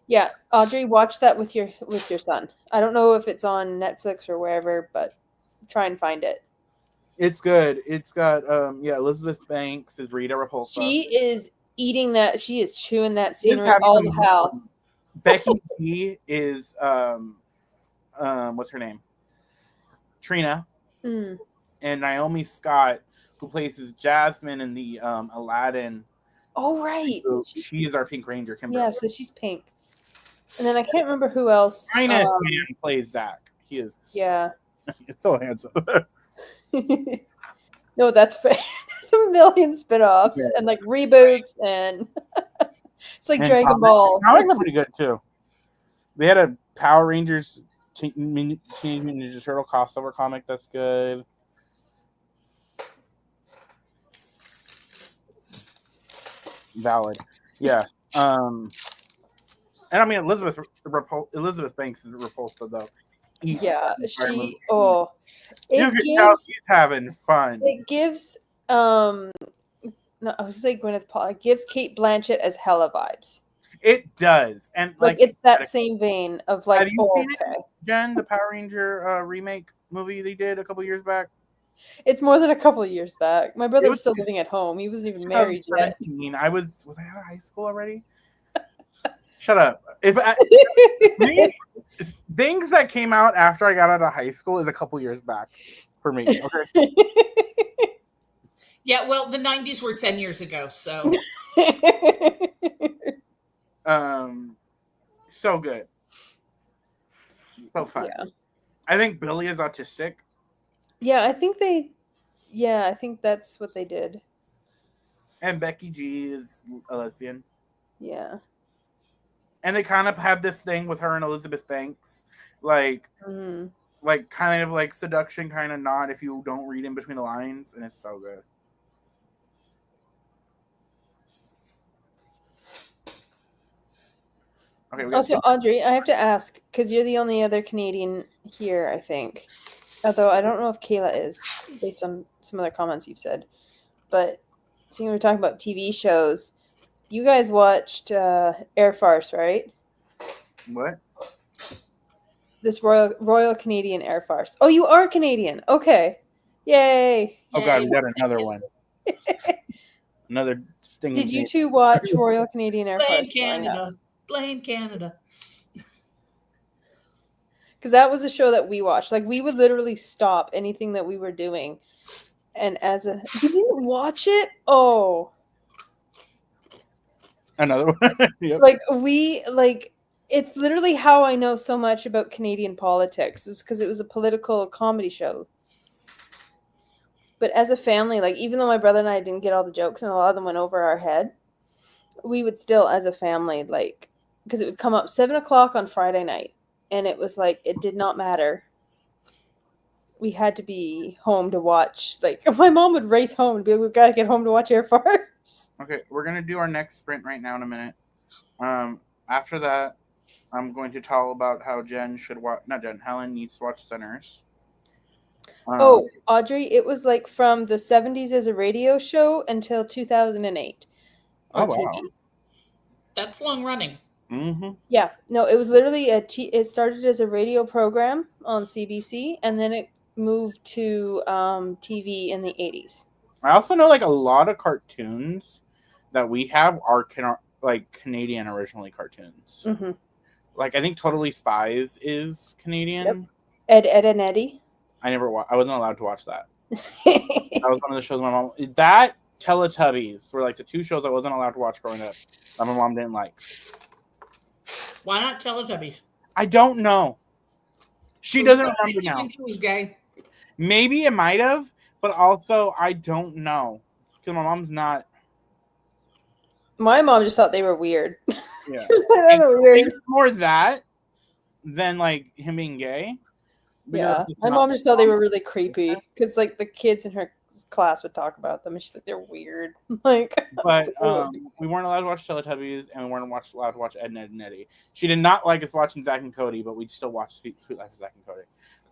Yeah, Audrey, watch that with your son. I don't know if it's on Netflix or wherever, but try and find it. It's good. It's got Elizabeth Banks is Rita Repulsa. She is eating that. She is chewing that She is scenery having all a the hell. moment. Becky G is what's her name? Trina. Mm. And Naomi Scott, who plays Jasmine in the Aladdin. Oh right, she is our Pink Ranger, Kimberly. Yeah, so she's pink. And then I can't remember who else. Finest man plays Zach. He is he's so handsome. No, that's fair. There's a million spin-offs and like reboots and it's like Dragon Ball. Comics are pretty good too. They had a Power Rangers Teenage Mutant Ninja Turtle crossover comic that's good. Valid. Yeah. And I mean Elizabeth Banks is Repulsa though. Yeah, she's having fun. It gives no, I was saying Gwyneth Paltrow. It gives Kate Blanchett as Hella vibes. It does, and like it's that same vein of like. Have you seen it, Jen, the Power Ranger remake movie they did a couple years back? It's more than a couple of years back. My brother was still living at home. He wasn't even married yet. I was I out of high school already? Shut up. Things that came out after I got out of high school is a couple years back for me. Okay. Yeah, well, the 90s were 10 years ago, so. So good. So fun. Yeah. I think Billy is autistic. Yeah, I think that's what they did. And Becky G is a lesbian. Yeah. And they kind of have this thing with her and Elizabeth Banks, like kind of like seduction, kind of not if you don't read in between the lines, and it's so good. Okay. Also, Audrey, I have to ask because you're the only other Canadian here, I think. Although I don't know if Kayla is, based on some other comments you've said. But seeing we're talking about TV shows, you guys watched Air Farce, right? What? This Royal Canadian Air Farce. Oh, you are Canadian. Okay. Yay. Oh, God, we got another one. Another stinging. Did you two watch Royal Canadian Air Farce? Blame Canada. Because that was a show that we watched. Like, we would literally stop anything that we were doing. And you didn't watch it? Oh. Another one? Yep. It's literally how I know so much about Canadian politics. It's because it was a political comedy show. But as a family, like, even though my brother and I didn't get all the jokes and a lot of them went over our head, we would still, as a family, like, because it would come up 7:00 on Friday night. And it was like, it did not matter. We had to be home to watch. Like, my mom would race home and be like, we've got to get home to watch Air Farce. Okay, we're going to do our next sprint right now in a minute. After that, I'm going to tell about how Helen needs to watch Sinners. Audrey, it was like from the 70s as a radio show until 2008 on TV. That's long running. Mm-hmm. Yeah, no, it was literally it started as a radio program on CBC, and then it moved to TV in the 80s. I also know like a lot of cartoons that we have are like Canadian originally cartoons. Mm-hmm. Like I think Totally Spies is Canadian. Yep. Ed and Eddie. I wasn't allowed to watch that. That was one of the shows my mom. That Teletubbies were like the two shows I wasn't allowed to watch growing up that my mom didn't like. Why not Teletubbies? I don't know. She doesn't remember now. She was gay. Maybe it might have, but also I don't know because my mom's not. My mom just thought they were weird. Yeah, they were weird. More that than like him being gay. Yeah, my mom just thought they were really creepy because like the kids in her class would talk about them, and she's like, they're weird. Like, but we weren't allowed to watch Teletubbies, and we weren't allowed to watch Ed, Edd and Eddy. She did not like us watching Zack and Cody, but we still watched Sweet Life of Zack and Cody.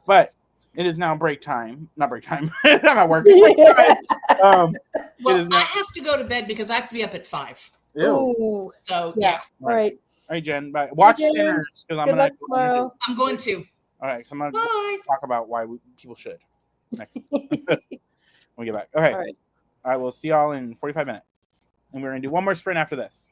But it is now break time. Not break time. I'm not working. Break time. Well, I have to go to bed because I have to be up at 5. Ooh. So yeah. All right. right, Jen. Bye. Watch Jen. Sinners because I'm Good gonna. luck tomorrow. I'm going to. All right, so I'm gonna Bye. talk about why people should next when we get back. Okay, All right. I will see y'all in 45 minutes, and we're gonna do one more sprint after this.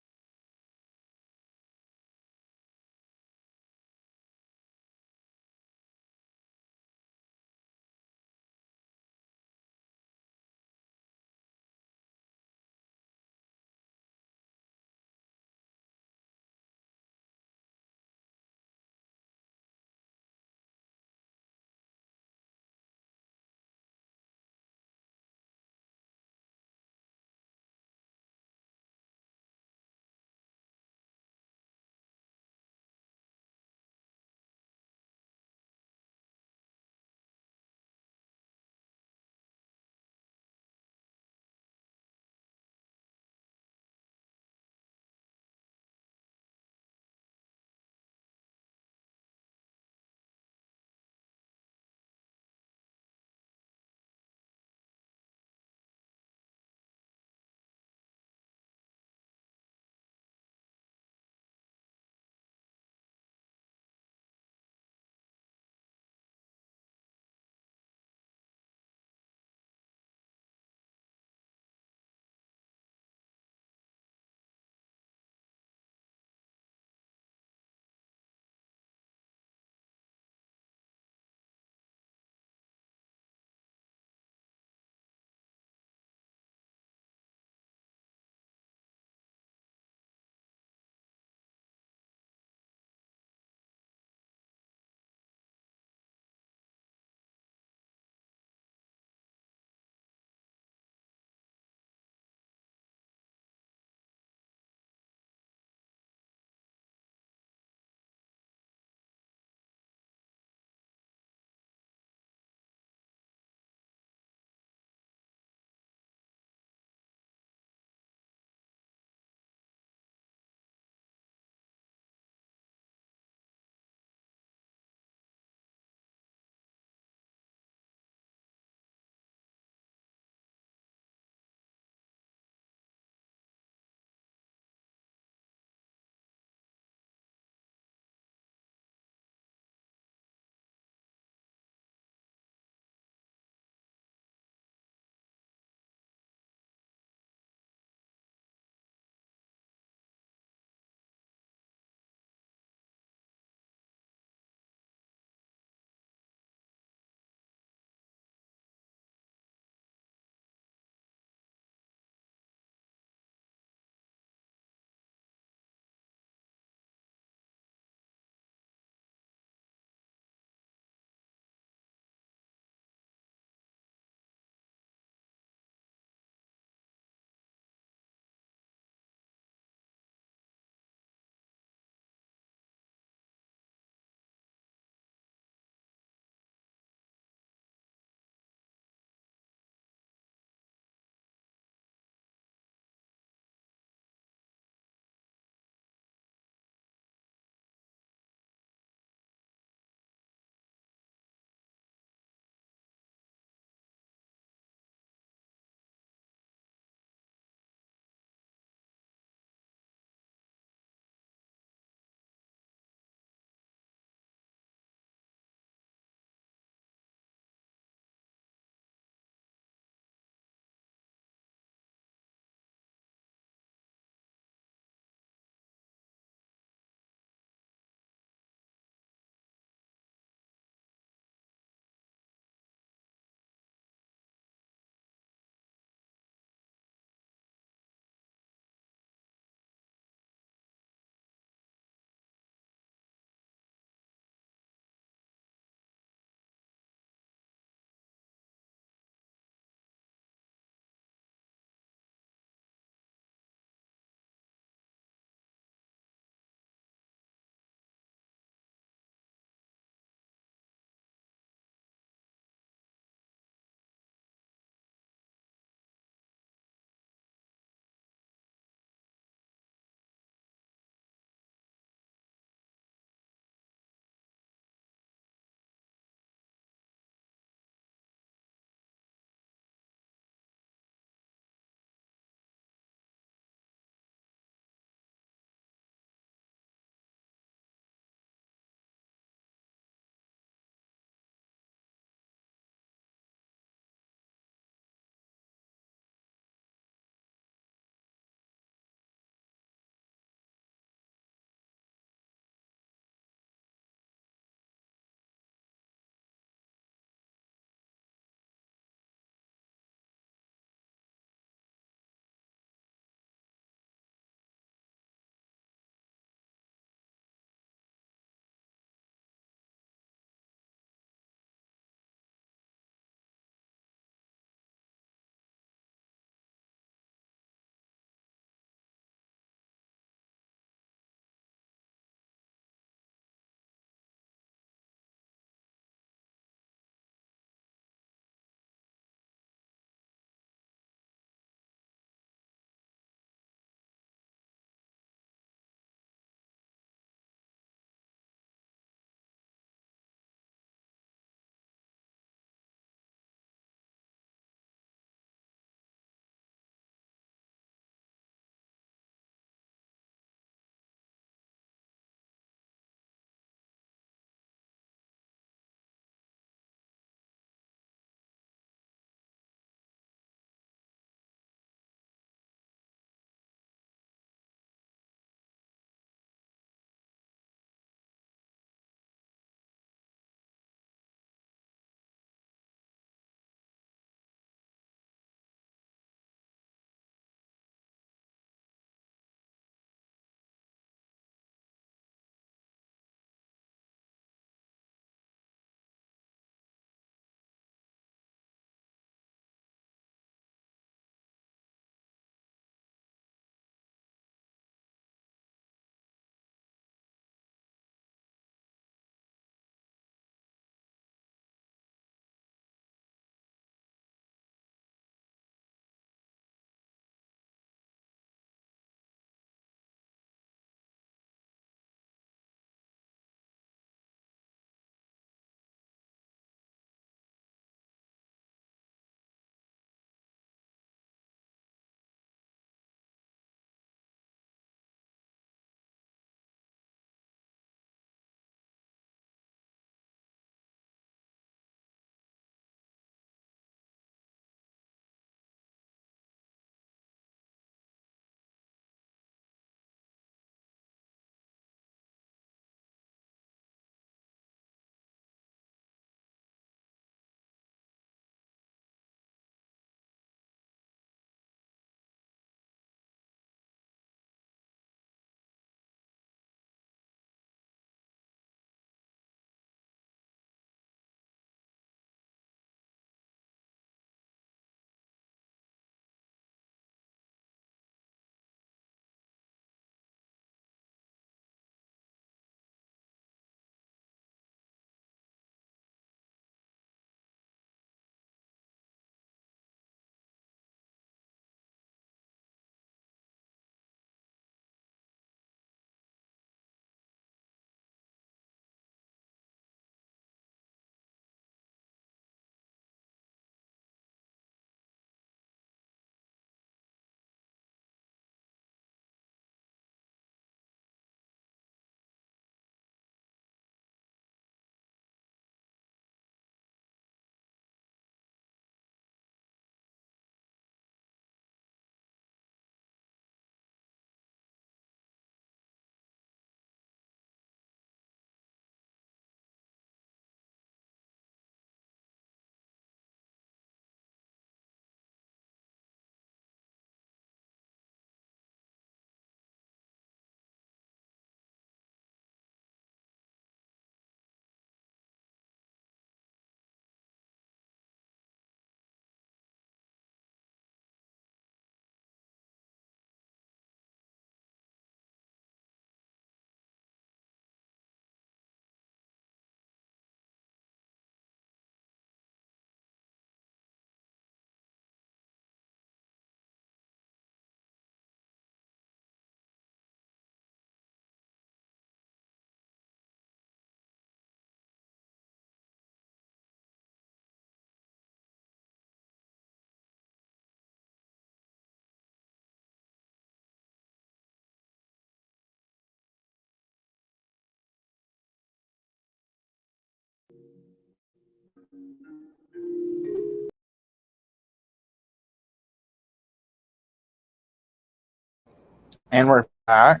And we're back.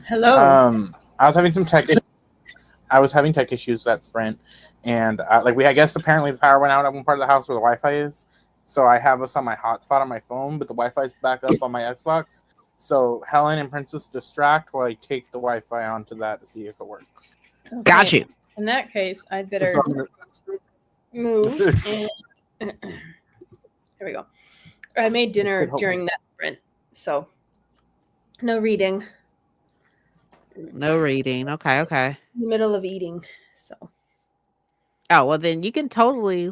Hello. I was having some tech. I was having tech issues at Sprint, and I guess apparently the power went out at one part of the house where the Wi-Fi is. So I have us on my hotspot on my phone, but the Wi-Fi's back up on my Xbox. So Helen and Princess distract while I take the Wi-Fi onto that to see if it works. Okay. Got you. In that case, I'd better So I'm gonna- move. And here we go. I made dinner during that sprint, so no reading. No reading. Okay. In the middle of eating, so Oh, well, then you can totally,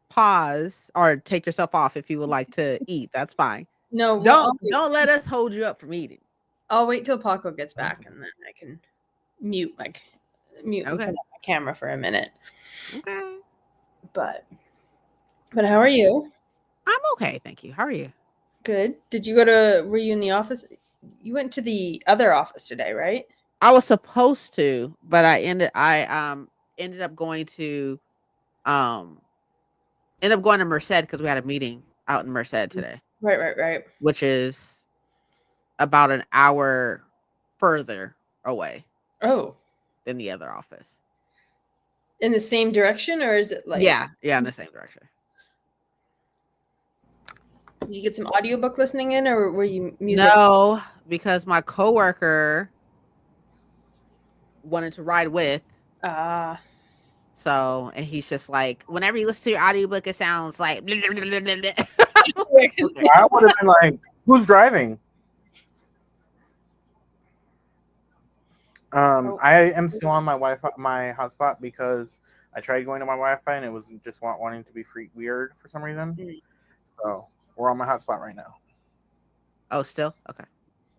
pause or take yourself off if you would like to eat. That's fine. no. Well, Don't let us hold you up from eating. I'll wait till Paco gets back, and then I can mute and Okay. turn off my camera for a minute. Okay. But how are you? I'm okay, thank you. How are you? Good. Were you in the office? You went to the other office today, right? I was supposed to, but I ended up going to Merced because we had a meeting out in Merced today, Right. which is about an hour further away Oh, than the other office. in the same direction, or is it like? Yeah, in the same direction. Did you get some audiobook listening in, or were you music? No, because my coworker wanted to ride with. So, and he's just like, whenever you listen to your audiobook, it sounds like. Blah, blah, blah, blah, blah. I would have been like, "Who's driving?" I am still on my Wi-Fi, my hotspot, because I tried going to my Wi-Fi and it was just wanting to be weird for some reason. So we're on my hotspot right now. Oh, still? Okay.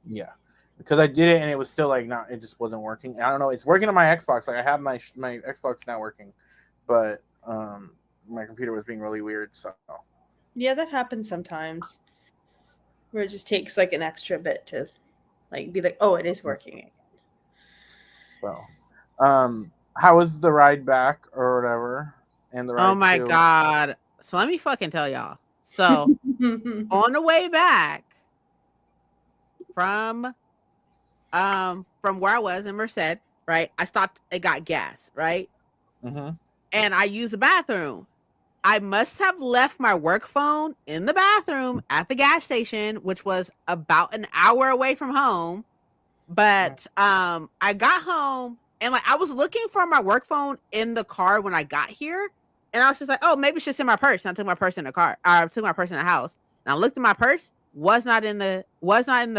Yeah, because I did it and it was still like not. It just wasn't working. I don't know. It's working on my Xbox. Like I have my Xbox not working, but my computer was being really weird. So Yeah, that happens sometimes, where it just takes like an extra bit to, like, be like, oh, it is working. So, how was the ride back or whatever? And the ride Oh my to- God. So let me fucking tell y'all. So on the way back from where I was in Merced, right? I stopped and got gas, right? Mhm. And I used the bathroom. I must have left my work phone in the bathroom at the gas station, which was about an hour away from home. But I got home and I was looking for my work phone in the car when I got here. And I was just like, oh, maybe it's just in my purse. And I took my purse in the car. I took my purse in the house. And I looked at my purse, was not in the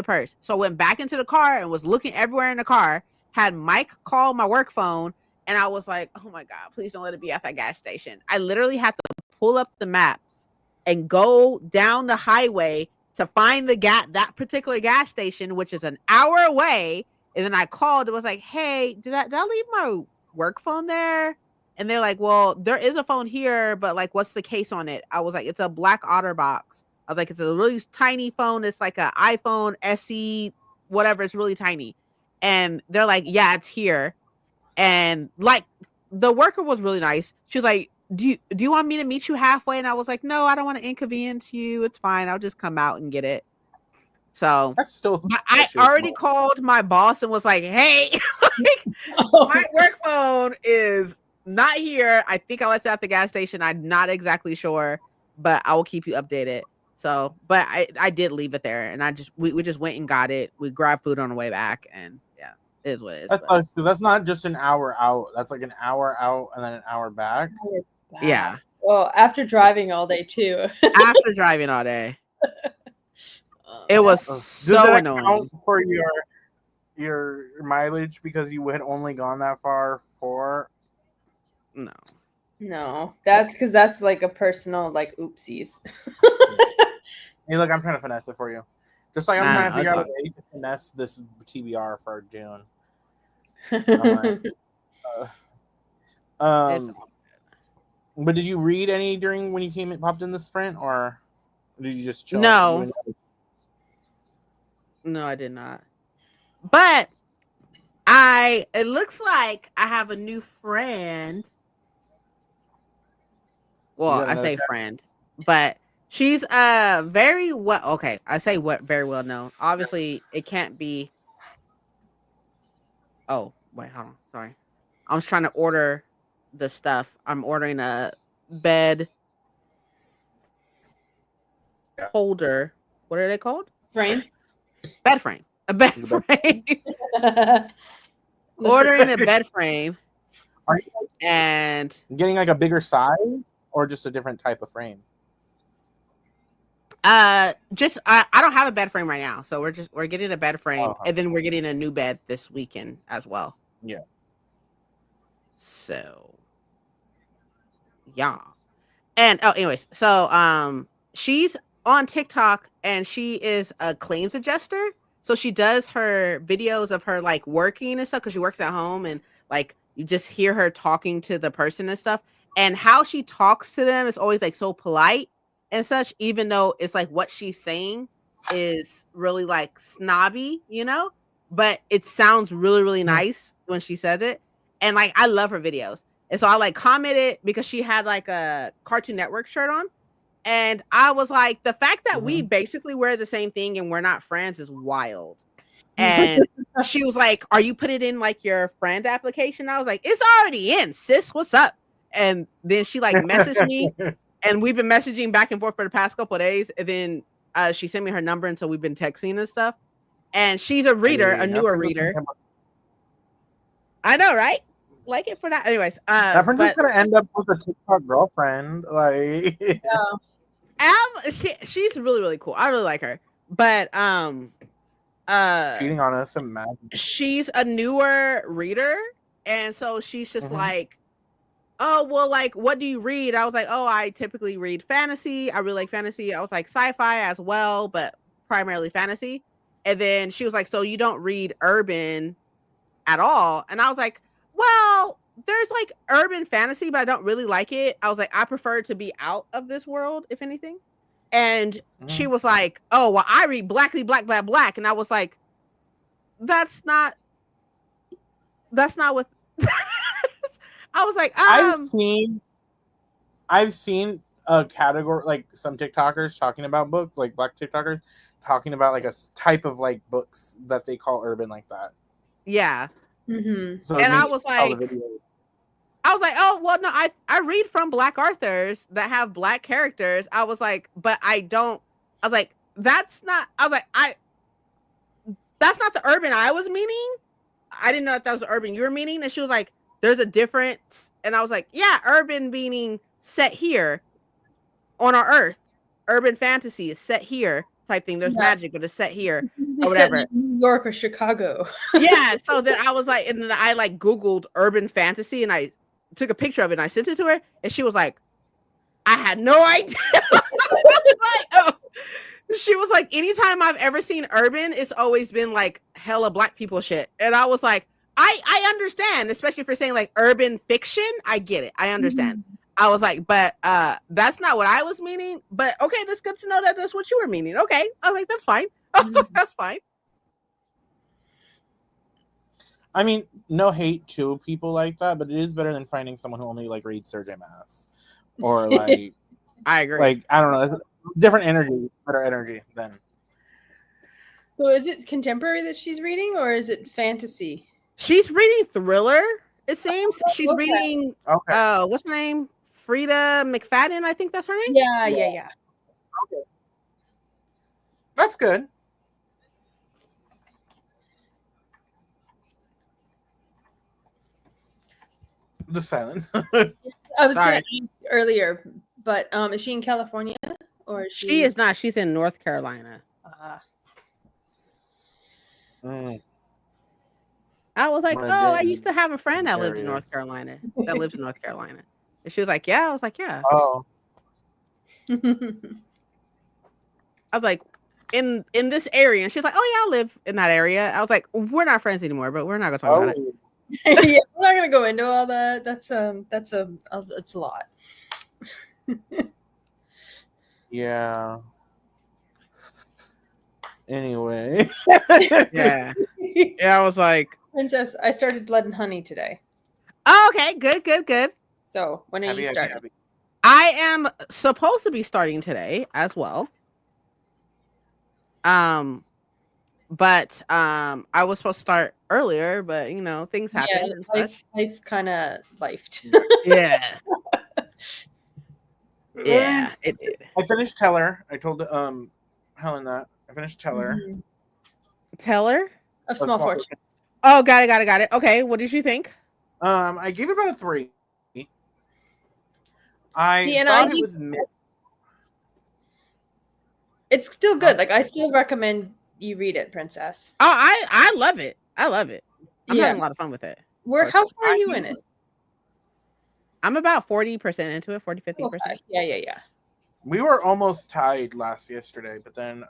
purse. So I went back into the car and was looking everywhere in the car, had Mike call my work phone, and I was like, oh my God, please don't let it be at that gas station. I literally had to pull up the maps and go down the highway to find that particular gas station, which is an hour away. And then I called and was like, hey, did I leave my work phone there? And they're like, well, there is a phone here, but what's the case on it? I was like, it's a black OtterBox. I was like, it's a really tiny phone. It's like an iPhone SE, whatever. It's really tiny. And they're like, yeah, it's here. And the worker was really nice. She was like, do you want me to meet you halfway? And I was like, no, I don't want to inconvenience you. It's fine. I'll just come out and get it. So That's still. I already called my boss and was like, hey, my work phone is not here. I think I left it at the gas station. I'm not exactly sure, but I will keep you updated. So, but I did leave it there, and we just went and got it. We grabbed food on the way back, and yeah, it is what it is. That's not just an hour out. That's like an hour out and then an hour back. Yeah. Well, after driving all day too. After driving all day, it was so annoying. Count for your mileage because you had only gone that far for? No, that's because that's like a personal oopsies. Hey, look, I'm trying to finesse it for you. Just like I'm trying to figure out a way to finesse this TBR for June. But did you read any during when you popped in the sprint, or did you just chill? No, I did not. But it looks like I have a new friend Well, got I another say cat? friend, but she's very well. Okay, I say what very well known. Obviously, it can't be. Oh wait, hold on. Sorry, I was trying to order the stuff. I'm ordering a bed Yeah. holder. What are they called? Frame. Bed frame. A bed The bed frame. The Ordering a bed frame Are you and getting like a bigger size or just a different type of frame? just I don't have a bed frame right now, so we're getting a bed frame Uh-huh. and then we're getting a new bed this weekend as well. Yeah. So yeah. And oh anyways, so she's on TikTok and she is a claims adjuster. So she does her videos of her like working and stuff because she works at home and like you just hear her talking to the person and stuff. And how she talks to them is always like so polite and such, even though it's like what she's saying is really like snobby, you know, but it sounds really, really nice when she says it. And like I love her videos. And so I like commented because she had like a Cartoon Network shirt on. And I was like, the fact that we basically wear the same thing and we're not friends is wild. And she was like, are you putting it in like your friend application? I was like, it's already in, sis. What's up? And then she like messaged me and we've been messaging back and forth for the past couple of days. And then she sent me her number. And so we've been texting and stuff. And she's a reader, a newer reader. I know, right? Like it for that. Anyways, that princess gonna end up with a TikTok girlfriend. Like, she's really, really cool. I really like her. But cheating on us, imagine. She's a newer reader, and so she's just like, oh well, like what do you read? I was like, oh, I typically read fantasy. I really like fantasy. I was like sci-fi as well, but primarily fantasy. And then she was like, so you don't read urban at all? And I was like, well, there's like urban fantasy, but I don't really like it. I was like, I prefer to be out of this world, if anything. And she was like, oh, well, I read blackity black, black, black. And I was like, that's not what I was like, I've seen a category, like some TikTokers talking about books, like black TikTokers talking about like a type of like books that they call urban like that. Yeah. So and I was like, oh well, no, I read from black authors that have black characters. I was like, but I was like, that's not the urban I was meaning. I didn't know that was the urban you were meaning. And she was like, there's a difference. And I was like, yeah, urban meaning set here on our earth. Urban fantasy is set here type thing. There's magic, but it's set here or whatever. New York or Chicago. Yeah. So then I was like, and then I like Googled urban fantasy and I took a picture of it and I sent it to her. And she was like, I had no idea. Like, oh. She was like, anytime I've ever seen urban, it's always been like hella black people shit. And I was like, I understand, especially if you're saying like urban fiction. I get it. I understand. I was like, but that's not what I was meaning. But okay, that's good to know that that's what you were meaning. Okay. I was like, that's fine. That's fine. I mean, no hate to people like that, but it is better than finding someone who only like reads Sergei Mass. Or like I agree. Like, I don't know, it's different energy, better energy than. So is it contemporary that she's reading or is it fantasy? She's reading thriller, it seems. She's reading what's her name? Frida McFadden, I think that's her name. Yeah. Okay. That's good. The silence. I was going to ask earlier, but is she in California or is she is not? She's in North Carolina. I was like, I used to have a friend that lived in North Carolina. That lives in North Carolina. And she was like, yeah. I was like, yeah. Oh. I was like, in this area. And she's like, oh, yeah, I live in that area. I was like, we're not friends anymore, but we're not going to talk about it. Yeah, we're not going to go into all that. That's a lot. Yeah. Anyway. Yeah. I was like, Princess, I started Blood and Honey today. Oh, okay, good. So when are you starting? I am supposed to be starting today as well. But I was supposed to start earlier, but you know, things happen and such. life kind of lifed. Yeah. Yeah, it did. I finished Teller. I told Helen that. I finished Teller. Mhm. Teller? Of Small Fortune. Oh, got it. Okay, what did you think? I gave it about a 3. I See, and thought I it was missed. It's still good. Like I still recommend you read it, Princess. Oh, I love it. I love it. I'm Yeah. having a lot of fun with it. How far are you in it? I'm about 40% into it, 40, 50%. Okay. Yeah. We were almost tied yesterday, but then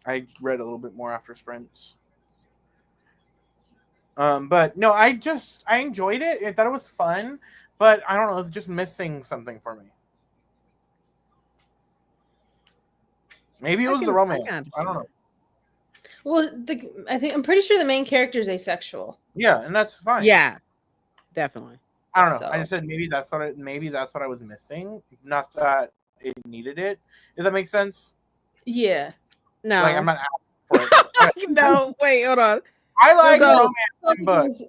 I read a little bit more after sprints. But no, I enjoyed it. I thought it was fun, but I don't know, it's just missing something for me. Maybe it was the romance. I don't know. Well, I'm pretty sure the main character is asexual. Yeah, and that's fine. Yeah, definitely. I don't know. So- I just said maybe that's what I was missing. Not that it needed it. If that makes sense. Yeah. No. Like I'm not asking for it. No, wait, hold on. I like So- romance books.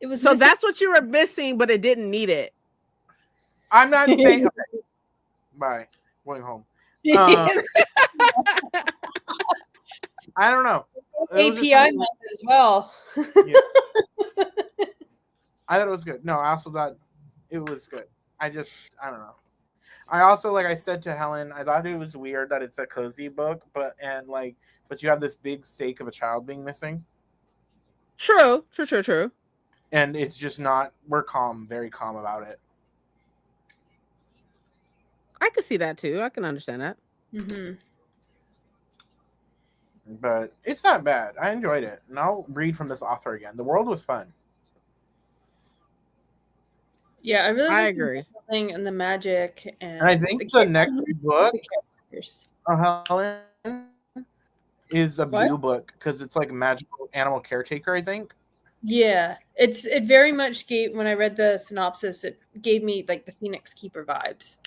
It was So missing- that's what you were missing, but it didn't need it. I'm not saying. Okay. Bye. Going home. I don't know. It was just API something- method as well. I thought it was good. No, I also thought it was good. I don't know. I also, like I said to Helen, I thought it was weird that it's a cozy book, but you have this big stake of a child being missing, True. and it's just not. We're very calm about it. I could see that too. I can understand that. Mm-hmm. But it's not bad. I enjoyed it, and I'll read from this author again. The world was fun. Yeah, I really I like the agree. building and the magic, and And I think the next book, characters. Helen, is a What? blue book because it's like magical animal caretaker. I think. Yeah, it very much gave, when I read the synopsis, it gave me like the Phoenix Keeper vibes.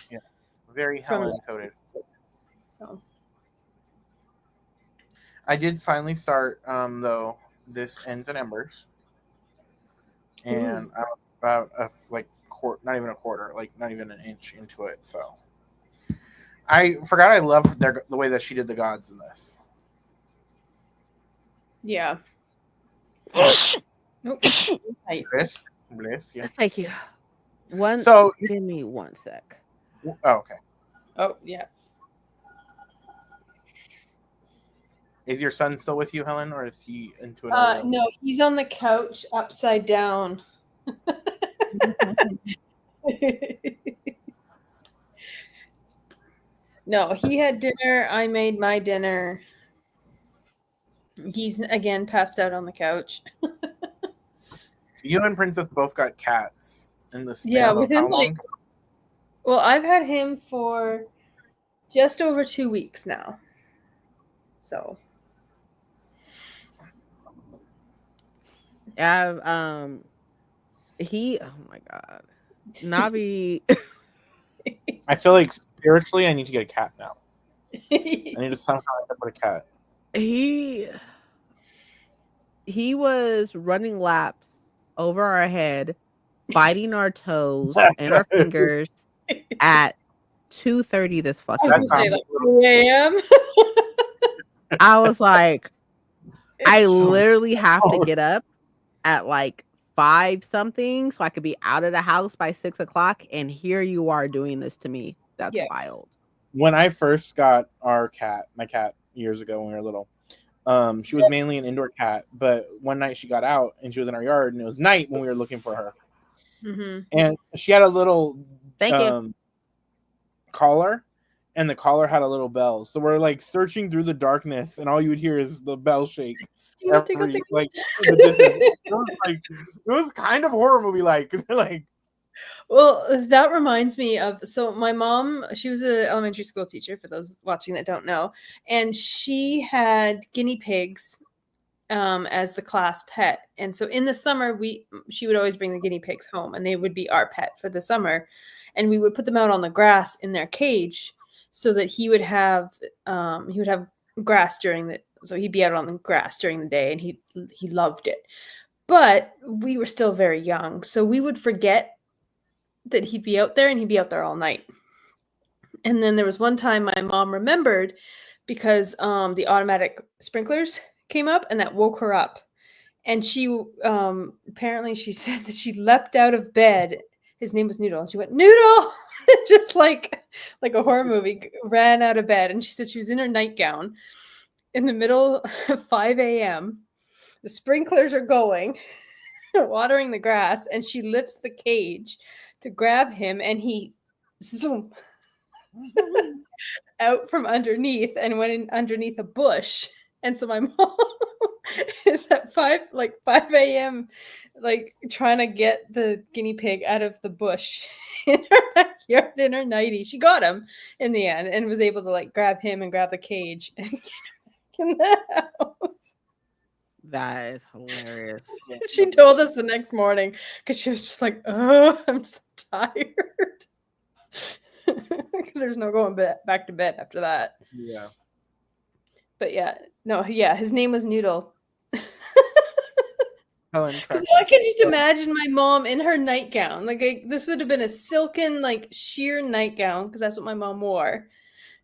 Very From- Helen coded. So I did finally start though This Ends in Embers, and I'm about not even a quarter, like not even an inch into it. So I forgot I love the way that she did the gods in this. yeah. Nope. Right. Bliss, yeah. Thank you. So, Give me 1 sec. oh, okay. Oh yeah. Is your son still with you, Helen, or is he into another room? No, he's on the couch upside down. No, he had dinner. I made my dinner. He's again passed out on the couch. You and Princess both got cats in the span Yeah, of within, how long? Well, I've had him for just over 2 weeks now. So Oh my god. Navi I feel like spiritually I need to get a cat now. I need to somehow end up with a cat. he was running laps over our head, biting our toes and our fingers at 2:30 this I fucking was That gonna say sounds like 3 a.m. I was like, I literally have to get up at like 5 something so I could be out of the house by 6 o'clock, and here you are doing this to me. That's Yeah. wild. When I first got my cat years ago when we were little, she was mainly an indoor cat, but one night she got out and she was in our yard and it was night when we were looking for her. Mm-hmm. And she had a little Thank you. collar, and the collar had a little bell. So we're like searching through the darkness and all you would hear is the bell shake. It was kind of horror movie like. Well, that reminds me of, so my mom, she was an elementary school teacher for those watching that don't know, and she had guinea pigs as the class pet. And so in the summer, she would always bring the guinea pigs home, and they would be our pet for the summer. And we would put them out on the grass in their cage so that he would have grass so he'd be out on the grass during the day, and he loved it. But we were still very young, so we would forget that he'd be out there, and he'd be out there all night. And then there was one time my mom remembered because the automatic sprinklers came up, and that woke her up. And she apparently she said that she leapt out of bed. His name was Noodle, and she went, "Noodle!" Just like a horror movie, ran out of bed. And she said she was in her nightgown in the middle of 5 a.m. The sprinklers are going, watering the grass, and she lifts the cage to grab him, and he zoom out from underneath and went in underneath a bush. And so my mom is at 5 a.m. like trying to get the guinea pig out of the bush in her backyard in her nightie. She got him in the end and was able to like grab him and grab the cage and get him back in the house. That is hilarious. She told us the next morning because she was just like, "Oh, I'm so tired." Because there's no going back to bed after that. Yeah. But his name was Noodle. Helen, Because I can just imagine my mom in her nightgown. This would have been a silken, like sheer nightgown, because that's what my mom wore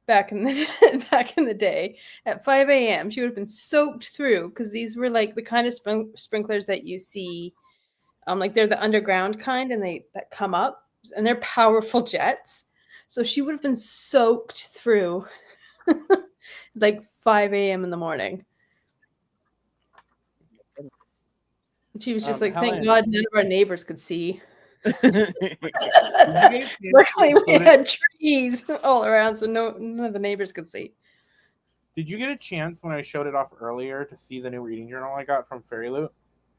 back in the day. At 5 a.m., she would have been soaked through, because these were like the kind of sprinklers that you see, like they're the underground kind, and that come up, and they're powerful jets. So she would have been soaked through like 5 a.m. in the morning. She was just like, Helen, thank God none of our neighbors could see. Luckily, we had trees all around, so none of the neighbors could see. Did you get a chance when I showed it off earlier to see the new reading journal I got from Fairy Loot?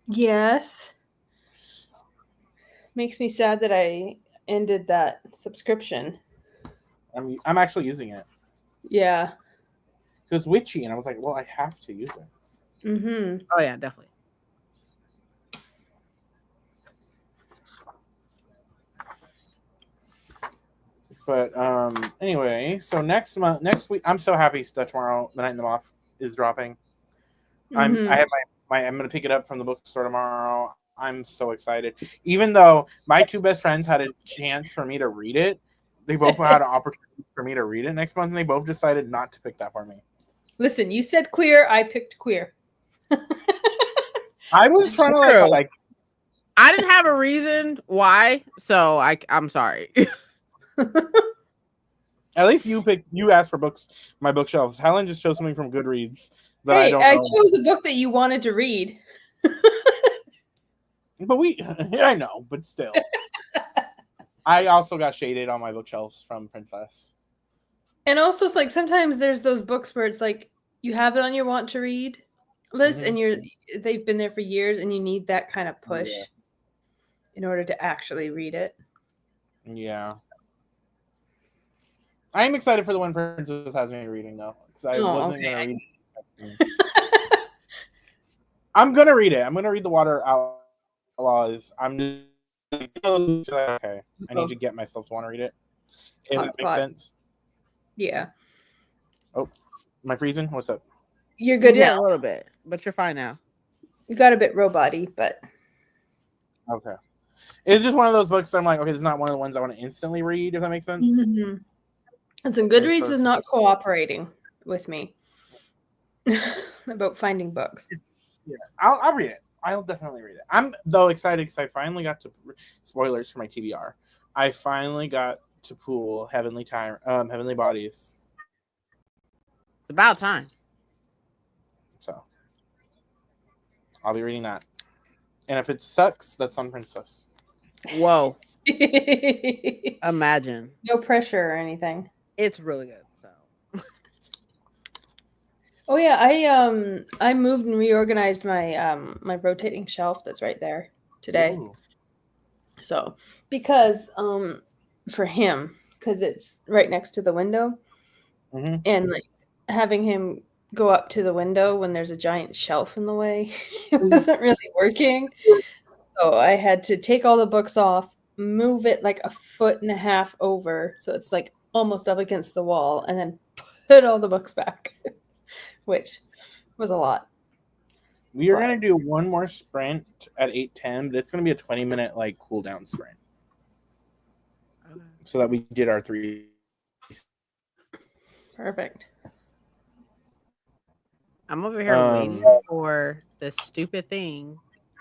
Yes. Makes me sad that I ended that subscription. I'm actually using it. Yeah. It's witchy, and I was like, well, I have to use it. Mm-hmm. Oh yeah, definitely. But anyway, so next week, I'm so happy that tomorrow, The Night in the Moth is dropping. Mm-hmm. I have I'm gonna pick it up from the bookstore tomorrow. I'm so excited. Even though my two best friends had a chance for me to read it, they both had an opportunity for me to read it next month, and they both decided not to pick that for me. Listen, you said queer, I picked queer. I was trying to like I didn't have a reason why, so I'm sorry. At least you asked for books, my bookshelves. Helen just chose something from Goodreads that I don't know. I chose a book that you wanted to read. But I know, but still. I also got shaded on my bookshelves from Princess. And also, it's like sometimes there's those books where it's like you have it on your want to read list, and they've been there for years, and you need that kind of push in order to actually read it. Yeah. I'm excited for the one Princess has me reading, though. Because I wasn't going to read it. I'm going to read it. I'm going to read The Water Outlaws. I'm just okay. I need to get myself to want to read it. If that makes sense. Yeah. Oh, am I freezing? What's up? You're good Yeah, now. a little bit, but you're fine now. You got a bit robot-y, but okay. It's just one of those books that I'm like, okay, this is not one of the ones I want to instantly read, if that makes sense. Mm-hmm. And some Goodreads was not cooperating with me about finding books. Yeah, I'll read it. I'll definitely read it. I'm though excited because I finally got to spoilers for my TBR. I finally got to pool Heavenly Bodies. It's about time. So I'll be reading that. And if it sucks, that's on Princess. Whoa. Imagine. No pressure or anything. It's really good. So. Oh yeah, I moved and reorganized my my rotating shelf that's right there today. Ooh. So because for him, because it's right next to the window, and like having him go up to the window when there's a giant shelf in the way. It wasn't really working. So I had to take all the books off, move it like a foot and a half over, so it's like almost up against the wall, and then put all the books back, which was a lot. We are But- gonna do one more sprint at 8:10, but it's gonna be a 20-minute like cool down sprint, Okay. so that we did our 3. Perfect. I'm over here waiting Um, for this stupid thing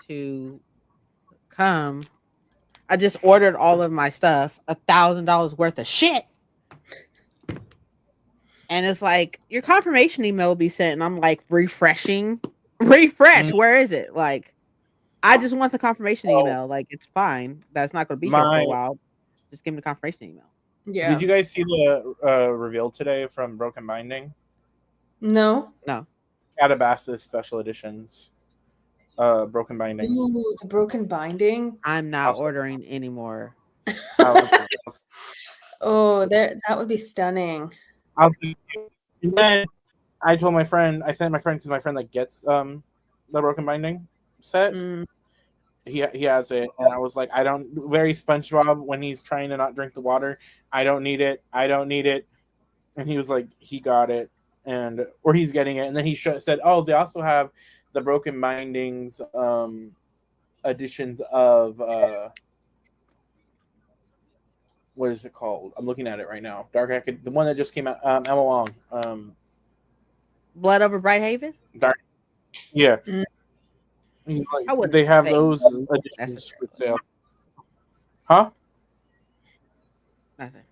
to come. I just ordered all of my stuff, $1,000 worth of shit. And it's like, your confirmation email will be sent, and I'm like refreshing. Refresh, where is it? Like, I just want the confirmation email. Like, it's fine. That's not going to be here for a while. Just give me the confirmation email. Yeah. Did you guys see the reveal today from Broken Binding? No. No. Calabasas special editions. Broken Binding. Ooh, the broken binding. I'm not Also- ordering anymore. Oh, that would be stunning. And then I told my friend, I sent my friend because my friend like gets the Broken Binding set. Mm. He has it, and I was like, I don't. Very SpongeBob when he's trying to not drink the water. I don't need it. I don't need it. And he was like, he got it, or he's getting it, and then he said, oh, they also have the Broken Bindings editions of what is it called? I'm looking at it right now. Dark Acad, the one that just came out. Emma Long. Blood over Brighthaven? Yeah. Mm. He's like, I wouldn't they have say those editions necessary. for sale. Huh? Nothing.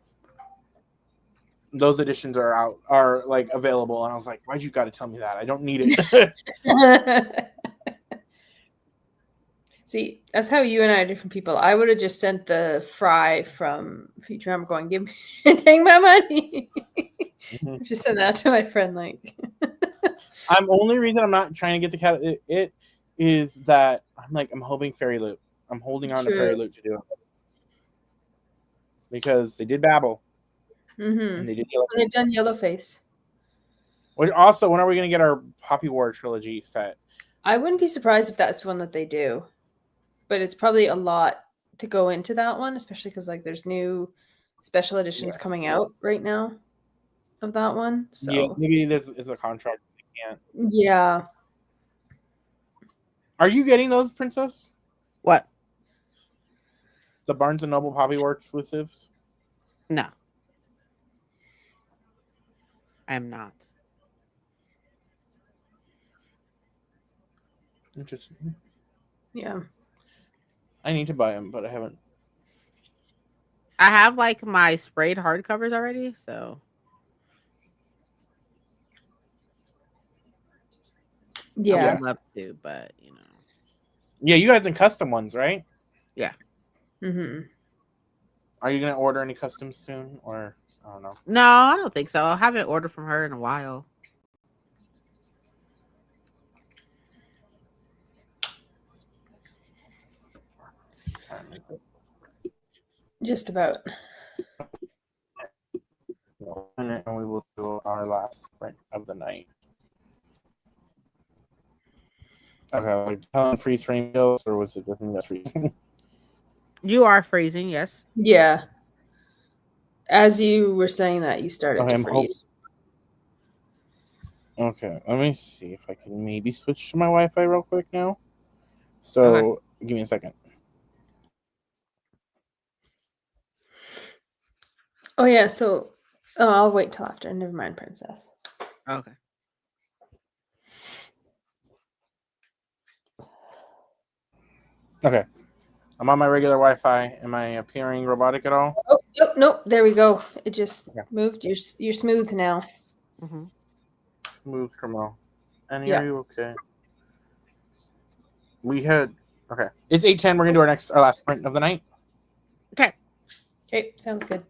Those editions are like available, and I was like, why'd you got to tell me that? I don't need it. See, that's how you and I are different people. I would have just sent the Fry from Futurama going, give me, take my money. Mhm. Just send that to my friend, like. Only reason I'm not trying to get the cat it is that I'm hoping Fairy Loot. I'm holding on to True. Fairy Loot to do it because they did Babel Mm-hmm. and they did. They've done Yellowface. Which also, when are we going to get our Poppy War trilogy set? I wouldn't be surprised if that's one that they do, but it's probably a lot to go into that one, especially because like there's new special editions coming out right now of that one. So Yeah, maybe this is a contract. They can't. yeah. Are you getting those, Princess? What? The Barnes and Noble Poppy War exclusives? No. I am not. Interesting. Yeah. I need to buy them, but I haven't. I have like my sprayed hardcovers already, so I Yeah. would love to, but you know. Yeah, you got the custom ones, right? Mm-hmm. Are you gonna order any customs soon, or I don't know? No, I don't think so. I haven't ordered from her in a while. Just about. And we will do our last sprint of the night. Okay, like freeze frame kills, or was it just freezing? You are freezing, yes. Yeah. As you were saying that, you started Okay, to I'm freeze. Okay, let me see if I can maybe switch to my Wi-Fi real quick now. So give me a second. Oh yeah, so I'll wait till after. Never mind, Princess. Okay. Okay, I'm on my regular Wi-Fi. Am I appearing robotic at all? Oh nope. There we go. It just Okay. moved. You're smooth now. Mm-hmm. Smooth criminal. Annie, Yeah. are you okay? We had okay. It's 8:10. We're gonna do our last sprint of the night. Okay. Okay, sounds good.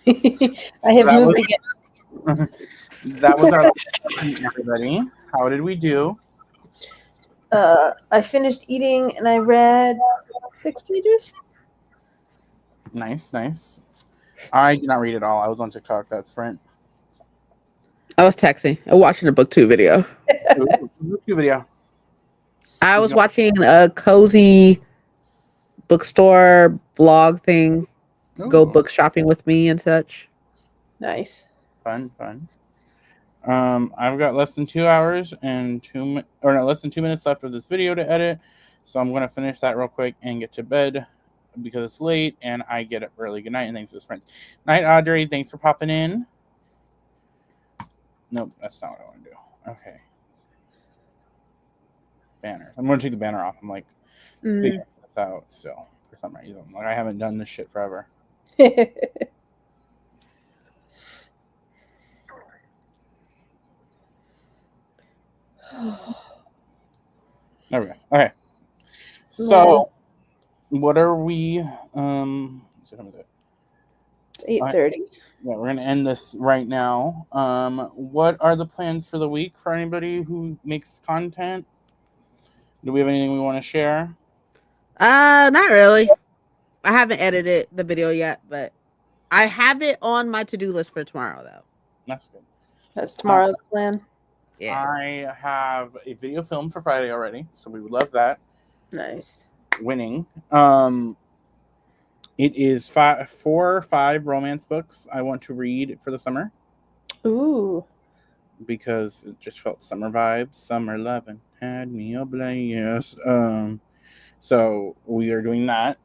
I have that moved was- again. That was our everybody. How did we do? I finished eating and I read 6 pages. Nice, nice. I did not read it all. I was on TikTok. That's right. I was texting and watching a BookTube video. YouTube video. I was watching a cozy bookstore blog thing. Go Ooh, book shopping with me and such. Nice. fun. I've got less than 2 hours and less than 2 minutes left of this video to edit. So I'm gonna finish that real quick and get to bed because it's late and I get up early. Good night and thanks for the friends. Night, Audrey. Thanks for popping in. Nope, that's not what I want to do. Okay. Banner. I'm gonna take the banner off. I'm like figuring this out still for some reason. Like I haven't done this shit forever. There we go. Okay. So, what are we? It's 8:30. Yeah, we're gonna end this right now. What are the plans for the week for anybody who makes content? Do we have anything we want to share? Not really. I haven't edited the video yet, but I have it on my to-do list for tomorrow though. That's good. That's tomorrow's plan. Yeah. I have a video film for Friday already, so we would love that. Nice. Winning. It is 4 or 5 romance books I want to read for the summer Ooh. because it just felt summer vibes. Summer loving had me ablaze. So we are doing that.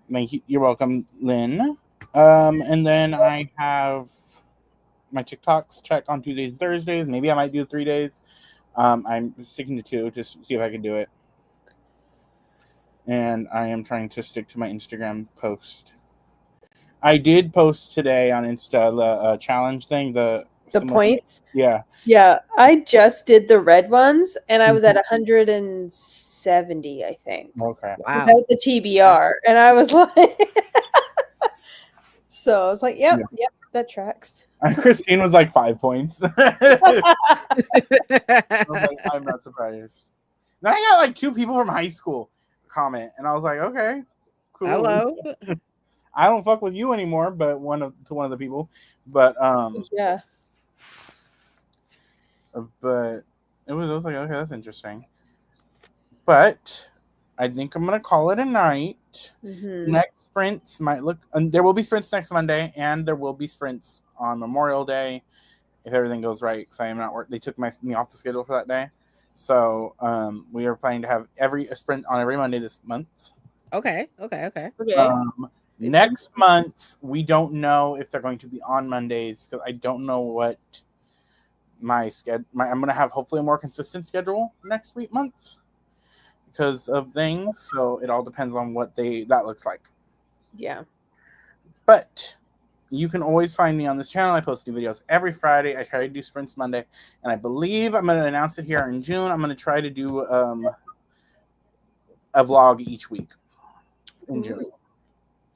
You're welcome, Lynn. And then I have my TikToks checked on Tuesdays and Thursdays. Maybe I might do 3 days. I'm sticking to 2 just to see if I can do it. And I am trying to stick to my Instagram post. I did post today on Insta the challenge thing. The points? Yeah. Yeah. I just did the red ones and I was at 170, I think. Okay. Wow. Without the TBR. And I was like, so I was like, yep, that tracks. Christine was like 5 points. I was like, I'm not surprised. Then I got like 2 people from high school comment, and I was like, okay, cool. Hello. I don't fuck with you anymore, but one of the people. But Yeah. But I was like, okay, that's interesting. But I think I'm gonna call it a night. Mm-hmm. Next sprints might look. There will be sprints next Monday, and there will be sprints on Memorial Day if everything goes right. Because I am not work. They took me off the schedule for that day, so we are planning to have a sprint on every Monday this month. Okay. Okay. Next month, we don't know if they're going to be on Mondays because I don't know what my schedule. I'm gonna have hopefully a more consistent schedule next month. Because of things, so it all depends on what that looks like. Yeah. But you can always find me on this channel. I post new videos every Friday. I try to do sprints Monday, and I believe I'm going to announce it here in June. I'm going to try to do a vlog each week in June.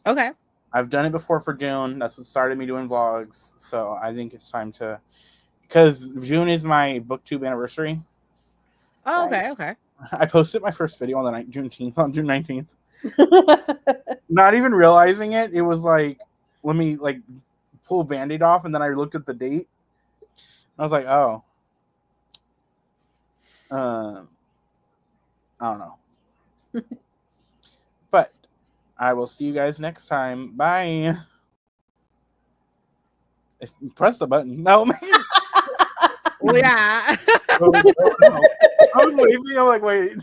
Okay. I've done it before for June. That's what started me doing vlogs. So I think it's time to, because June is my BookTube anniversary. Oh, okay. I posted my first video on the June 19th. Not even realizing it. It was like, let me like pull a Band-Aid off, and then I looked at the date. I was like, oh. I don't know. But I will see you guys next time. Bye. Press the button. No, man. Well, yeah. I was waving. I'm like, wait.